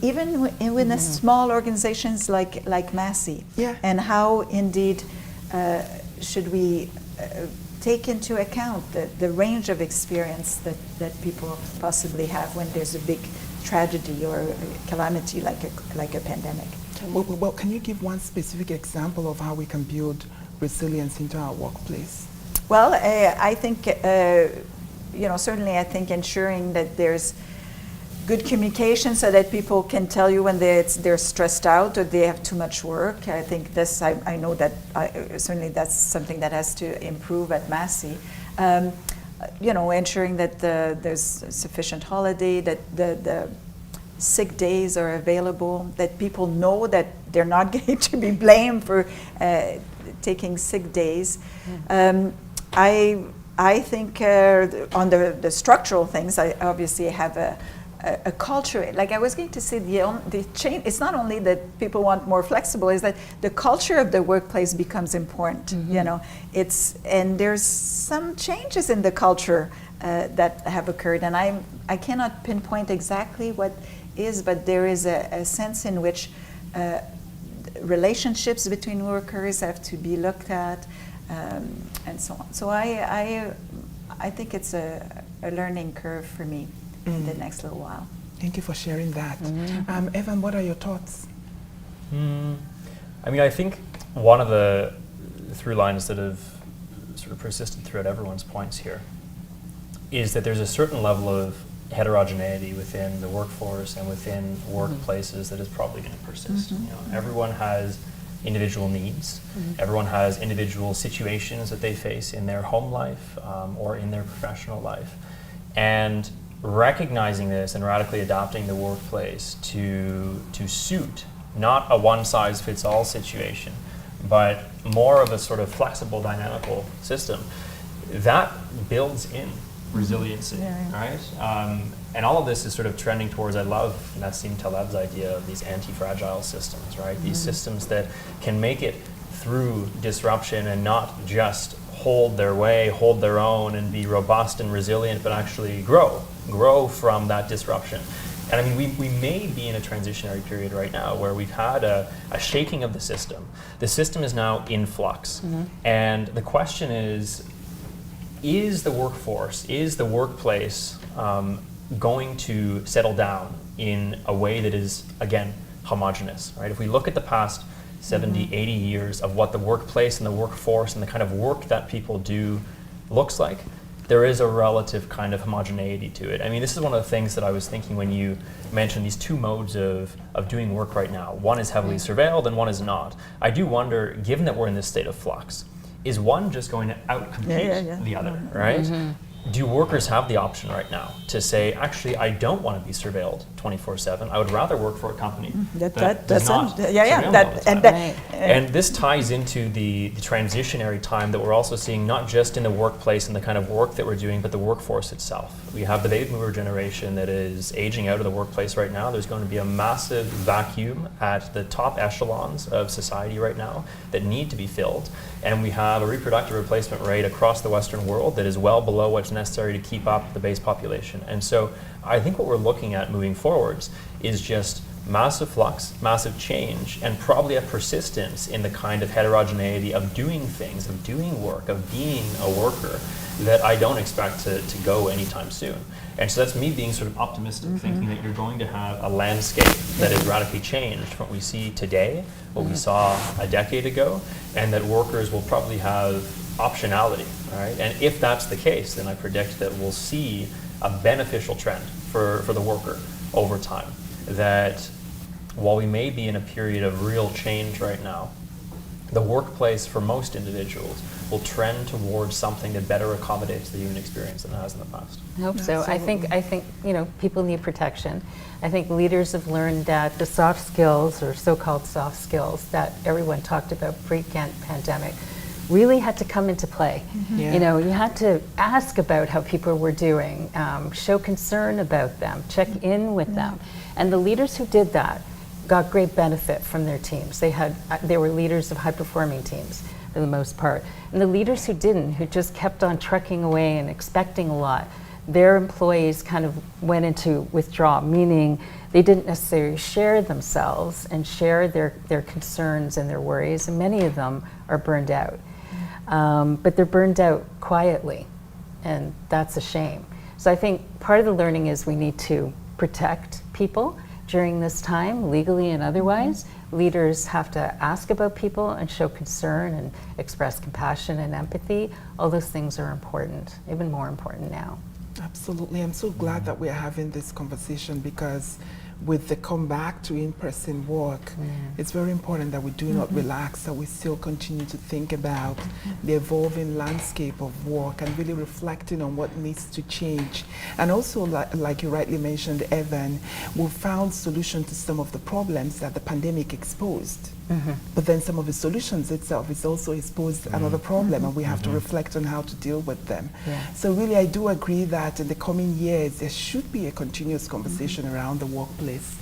even within small organizations like Massey. Yeah. And how indeed should we take into account the range of experience that people possibly have when there's a big tragedy or a calamity like a pandemic. Well, can you give one specific example of how we can build resilience into our workplace? Well, I think, certainly I think ensuring that there's good communication so that people can tell you when they're stressed out or they have too much work. I think I know that certainly that's something that has to improve at Massey. Ensuring that there's sufficient holiday, that the sick days are available, that people know that they're not going to be blamed for taking sick days. I think on the structural things, I obviously have a culture. Like I was going to say, the change. It's not only that people want more flexible; is that the culture of the workplace becomes important. You know, and there's some changes in the culture that have occurred, and I cannot pinpoint exactly what is, but there is a sense in which relationships between workers have to be looked at, and so on. So I think it's a learning curve for me in the next little while. Thank you for sharing that. Evan, what are your thoughts? I mean, I think one of the through lines that have sort of persisted throughout everyone's points here is that there's a certain level of heterogeneity within the workforce and within workplaces that is probably going to persist. You know, everyone has individual needs. Everyone has individual situations that they face in their home life or in their professional life. And recognizing this and radically adapting the workplace to suit not a one-size-fits-all situation, but more of a sort of flexible, dynamical system, that builds in resiliency, right? And all of this is sort of trending towards, I love Nassim Taleb's idea of these anti-fragile systems, right? These systems that can make it through disruption and not just hold their way, hold their own, and be robust and resilient, but actually grow from that disruption. And I mean, we may be in a transitionary period right now where we've had a shaking of the system. The system is now in flux. And the question is the workforce, is the workplace going to settle down in a way that is, again, homogenous, right? If we look at the past 70, 80 years of what the workplace and the workforce and the kind of work that people do looks like, there is a relative kind of homogeneity to it. I mean, this is one of the things that I was thinking when you mentioned these two modes of doing work right now. One is heavily surveilled and one is not. I do wonder, given that we're in this state of flux, is one just going to outcompete the other, right? Do workers have the option right now to say, actually, I don't want to be surveilled 24/7. I would rather work for a company that does not surveil me all the time. And this ties into the transitionary time that we're also seeing, not just in the workplace and the kind of work that we're doing, but the workforce itself. We have the baby boomer generation that is aging out of the workplace right now. There's going to be a massive vacuum at the top echelons of society right now that need to be filled. And we have a reproductive replacement rate across the Western world that is well below what's necessary to keep up the base population. And so I think what we're looking at moving forwards is just massive flux, massive change, and probably a persistence in the kind of heterogeneity of doing things, of doing work, of being a worker that I don't expect to go anytime soon. And so that's me being sort of optimistic, thinking that you're going to have a landscape that is radically changed from what we see today, what we saw a decade ago, and that workers will probably have optionality, right? And if that's the case, then I predict that we'll see a beneficial trend for the worker over time. That while we may be in a period of real change right now, the workplace for most individuals will trend towards something that better accommodates the human experience than it has in the past. I hope so. I think people need protection. I think leaders have learned that the soft skills, or so-called soft skills, that everyone talked about pre-pandemic really had to come into play. You had to ask about how people were doing, show concern about them, check in with them. And the leaders who did that got great benefit from their teams. They were leaders of high-performing teams for the most part. And the leaders who didn't, who just kept on trucking away and expecting a lot, their employees kind of went into withdrawal, meaning they didn't necessarily share themselves and share their concerns and their worries, and many of them are burned out. But they're burned out quietly, and that's a shame. So I think part of the learning is we need to protect people during this time, legally and otherwise. Leaders have to ask about people and show concern and express compassion and empathy. All those things are important, even more important now. Absolutely. I'm so glad that we're having this conversation, because with the comeback to in-person work, it's very important that we do not relax, that we still continue to think about the evolving landscape of work and really reflecting on what needs to change. And also, like you rightly mentioned, Evan, we found solutions to some of the problems that the pandemic exposed. But then some of the solutions itself is also exposed another problem, and we have to reflect on how to deal with them. So really, I do agree that in the coming years, there should be a continuous conversation around the workplace.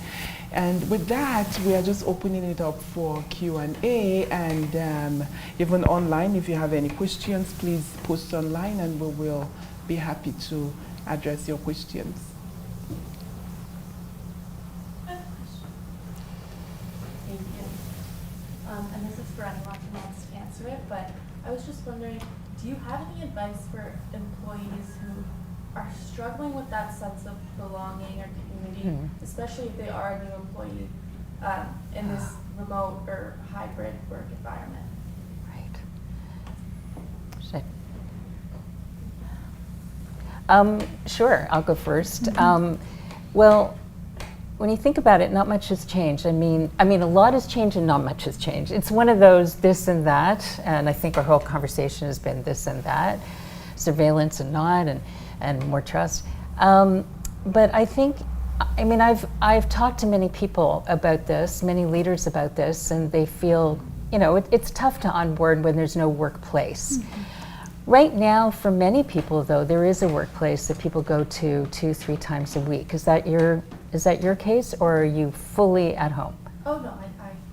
And with that, we are just opening it up for Q&A, and even online, if you have any questions, please post online, and we will be happy to address your questions. And this is for anyone who wants to answer it, but I was just wondering, do you have any advice for employees who are struggling with that sense of belonging or community, especially if they are a new employee in this remote or hybrid work environment? Right. Sure, I'll go first. Well, when you think about it, not much has changed. I mean, a lot has changed and not much has changed. It's one of those this and that, and I think our whole conversation has been this and that, surveillance and not, and more trust. But I think, I've talked to many people about this, many leaders about this, and they feel, it's tough to onboard when there's no workplace. Right now, for many people, though, there is a workplace that people go to 2-3 times a week. Is that your case, or are you fully at home? Oh, no, I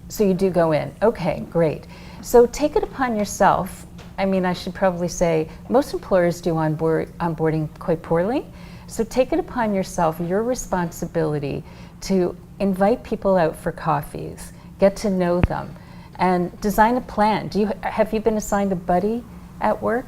So you do go in. Okay, great. So take it upon yourself. I should probably say most employers do onboarding quite poorly. So take it upon yourself, your responsibility, to invite people out for coffees, get to know them, and design a plan. Have you been assigned a buddy at work?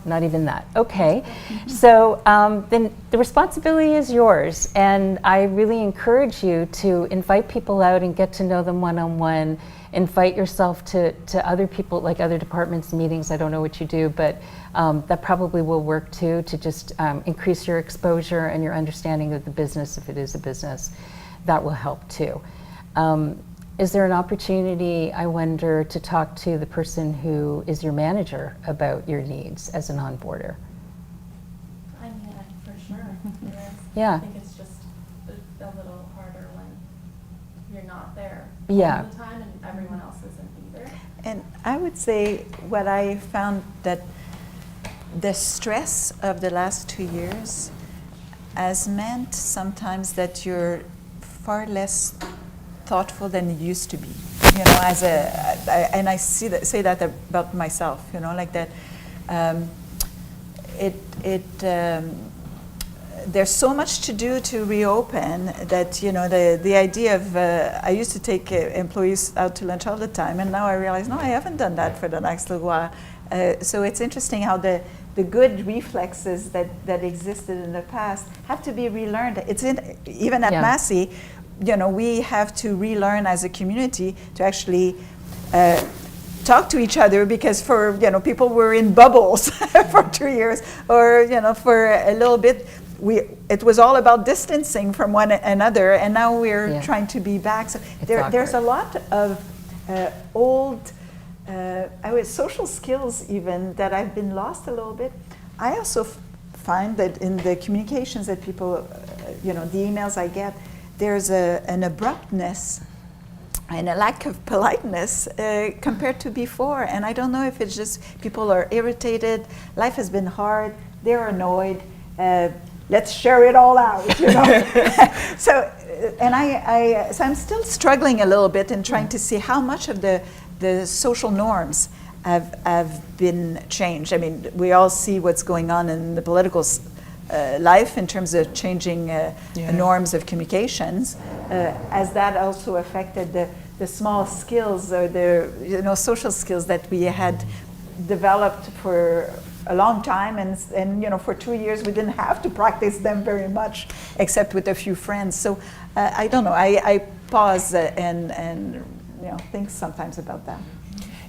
Not even that. Okay. So then the responsibility is yours, and I really encourage you to invite people out and get to know them one-on-one invite yourself to other people, like other departments' meetings. I don't know what you do, but that probably will work too, to just increase your exposure and your understanding of the business, if it is a business. That will help too. Is there an opportunity, I wonder, to talk to the person who is your manager about your needs as an onboarder? I mean, for sure. There is. Yeah. I think it's just a little harder when you're not there Yeah. all the time and everyone else isn't either. And I would say what I found that the stress of the last 2 years has meant sometimes that you're far less thoughtful than you used to be. You know, and I say that about myself. You know, like that. There's so much to do to reopen that, you know, the idea of, I used to take employees out to lunch all the time, and now I realize, no, I haven't done that for the next little while. So it's interesting how the good reflexes that existed in the past have to be relearned. Even at Massey, you know, we have to relearn as a community to actually talk to each other, because for, you know, people were in bubbles for 2 years, or, you know, for a little bit. It was all about distancing from one another, and now we're trying to be back. So there's a lot of old social skills even that have been lost a little bit. I also find that in the communications that people, you know, the emails I get, there's an abruptness and a lack of politeness compared to before. And I don't know if it's just people are irritated, life has been hard, they're annoyed. Let's share it all out, you know. So I'm still struggling a little bit in trying to see how much of the social norms have been changed. I mean, we all see what's going on in the political life in terms of changing norms of communications. Has that also affected the small skills or the, you know, social skills that we had developed for a long time, and you know, for 2 years we didn't have to practice them very much, except with a few friends. So I don't know. I pause and you know, think sometimes about that.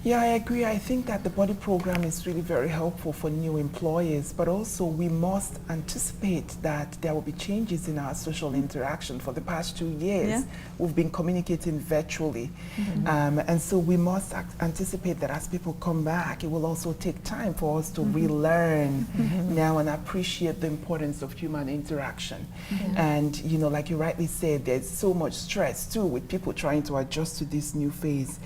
Yeah, I agree. I think that the body program is really very helpful for new employees, but also we must anticipate that there will be changes in our social interaction. For the past 2 years, we've been communicating virtually. And so we must anticipate that as people come back, it will also take time for us to relearn now and appreciate the importance of human interaction. And, you know, like you rightly said, there's so much stress too with people trying to adjust to this new phase.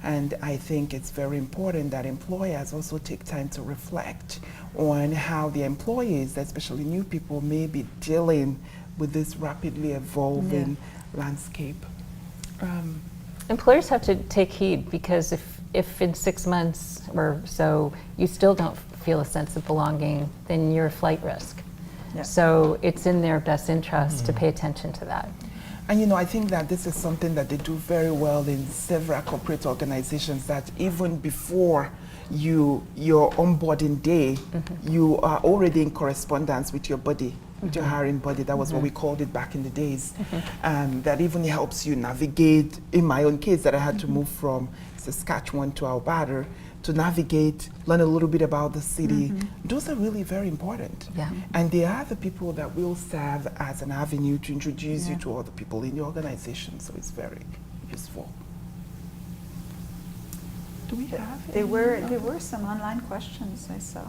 And I think it's very important that employers also take time to reflect on how the employees, especially new people, may be dealing with this rapidly evolving landscape. Employers have to take heed, because if in 6 months or so you still don't feel a sense of belonging, then you're a flight risk. So it's in their best interest to pay attention to that. And you know, I think that this is something that they do very well in several corporate organizations, that even before your onboarding day, you are already in correspondence with your body, with your hiring body. That was what we called it back in the days. That even helps you navigate. In my own case, that I had to move from Saskatchewan to Alberta, to navigate, learn a little bit about the city. Those are really very important. And they are the people that will serve as an avenue to introduce you to other people in your organization. So it's very useful. Do we have There were some online questions I saw.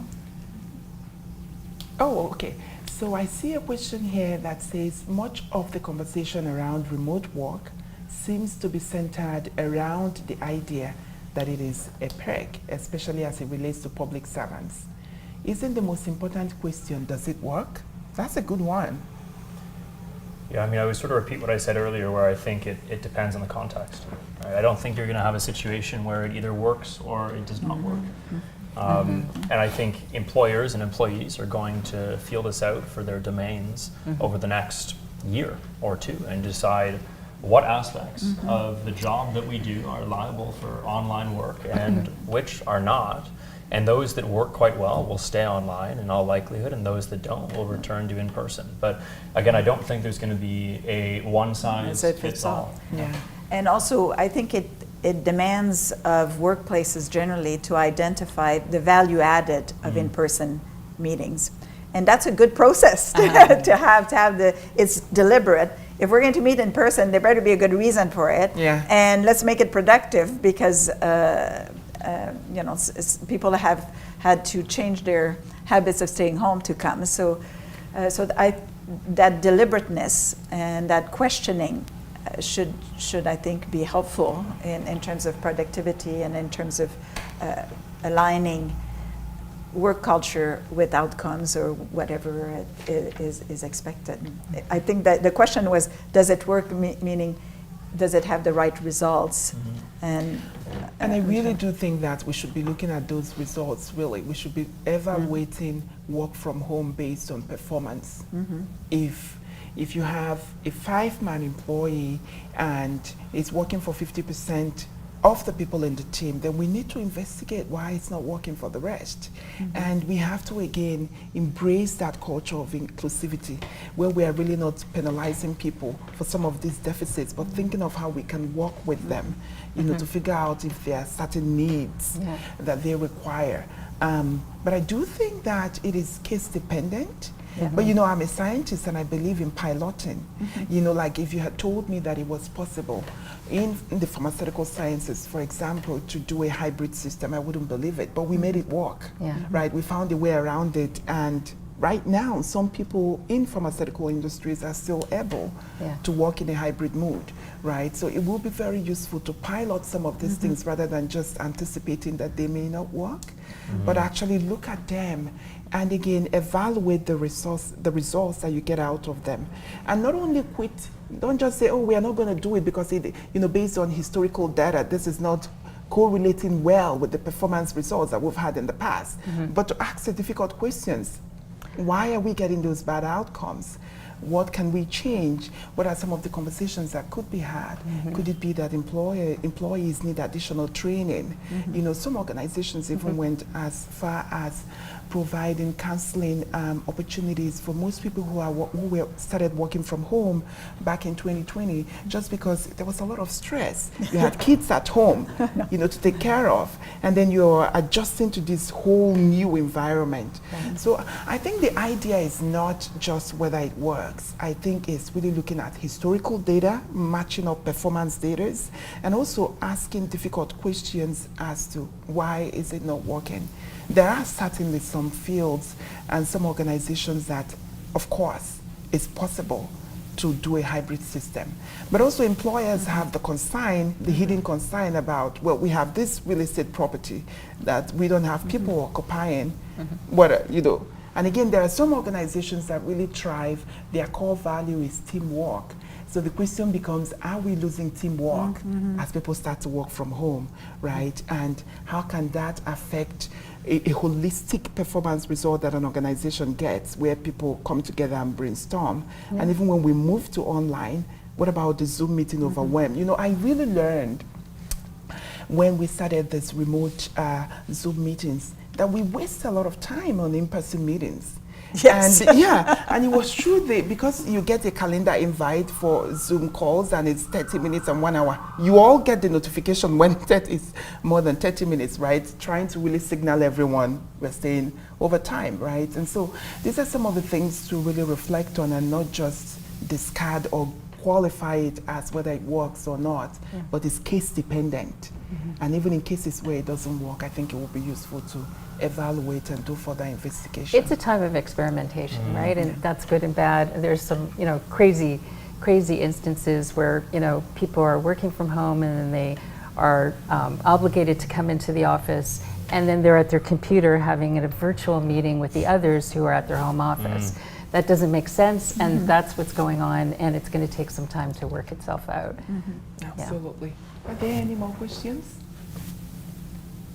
Oh, okay. So I see a question here that says, much of the conversation around remote work seems to be centered around the idea that it is a perk, especially as it relates to public servants. Isn't the most important question, does it work? That's a good one. Yeah, I mean, I would sort of repeat what I said earlier, where I think it depends on the context. Right? I don't think you're going to have a situation where it either works or it does not work. And I think employers and employees are going to feel this out for their domains over the next year or two and decide what aspects of the job that we do are liable for online work and which are not. And those that work quite well will stay online in all likelihood, and those that don't will return to in person. But again, I don't think there's going to be a one size fits all. And also, I think it demands of workplaces generally to identify the value added of in-person meetings. And that's a good process to have it's deliberate. If we're going to meet in person, there better be a good reason for it. Yeah. And let's make it productive, because people have had to change their habits of staying home to come. So that deliberateness and that questioning should I think be helpful in terms of productivity and in terms of aligning work culture with outcomes or whatever is expected. I think that the question was, does it work, meaning does it have the right results? And I really do think that we should be looking at those results, really. We should be evaluating work from home based on performance. If you have a 5-man employee and it's working for 50% of the people in the team, then we need to investigate why it's not working for the rest. And we have to, again, embrace that culture of inclusivity, where we are really not penalizing people for some of these deficits, but thinking of how we can work with them, to figure out if there are certain needs that they require. But I do think that it is case dependent. But I'm a scientist and I believe in piloting. Like if you had told me that it was possible in the pharmaceutical sciences, for example, to do a hybrid system, I wouldn't believe it. But we made it work, right? We found a way around it, and right now, some people in pharmaceutical industries are still able to work in a hybrid mode, right? So it will be very useful to pilot some of these things rather than just anticipating that they may not work, but actually look at them and again evaluate the results that you get out of them, and not only quit. Don't just say, oh, we are not going to do it because it, based on historical data, this is not correlating well with the performance results that we've had in the past. But to ask the difficult questions. Why are we getting those bad outcomes? What can we change? What are some of the conversations that could be had? Could it be that employees need additional training? Some organizations even went as far as providing counseling opportunities for most people who started working from home back in 2020, just because there was a lot of stress. You had kids at home, to take care of, and then you're adjusting to this whole new environment. So I think the idea is not just whether it works. I think it's really looking at historical data, matching up performance data, and also asking difficult questions as to why is it not working. There are certainly some fields and some organizations that, of course, it's possible to do a hybrid system. But also employers have the hidden concern about, well, we have this real estate property that we don't have people occupying, and again, there are some organizations that really thrive. Their core value is teamwork. So the question becomes, are we losing teamwork as people start to work from home, right? And how can that affect a holistic performance result that an organization gets, where people come together and brainstorm? And even when we move to online, what about the Zoom meeting Overwhelm? I really learned when we started this remote Zoom meetings that we waste a lot of time on in-person meetings. Yes. And and it was true because you get a calendar invite for Zoom calls and it's 30 minutes and 1 hour. You all get the notification when that is more than 30 minutes, right? Trying to really signal everyone we're staying over time, right? And so these are some of the things to really reflect on and not just discard or qualify it as whether it works or not, but it's case dependent. And even in cases where it doesn't work, I think it will be useful to evaluate and do further investigation. It's a time of experimentation, right? And that's good and bad. There's some, crazy instances where, people are working from home and then they are obligated to come into the office, and then they're at their computer having a virtual meeting with the others who are at their home office. That doesn't make sense, and that's what's going on, and it's going to take some time to work itself out. Absolutely. Are there any more questions?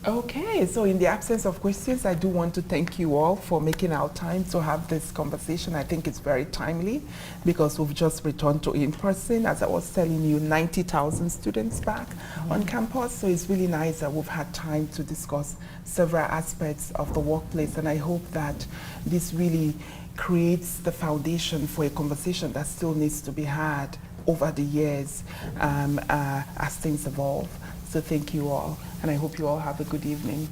Okay, so in the absence of questions, I do want to thank you all for making our time to have this conversation. I think it's very timely because we've just returned to in-person. As I was telling you, 90,000 students back on campus. So it's really nice that we've had time to discuss several aspects of the workplace. And I hope that this really creates the foundation for a conversation that still needs to be had over the years as things evolve. So thank you all, and I hope you all have a good evening.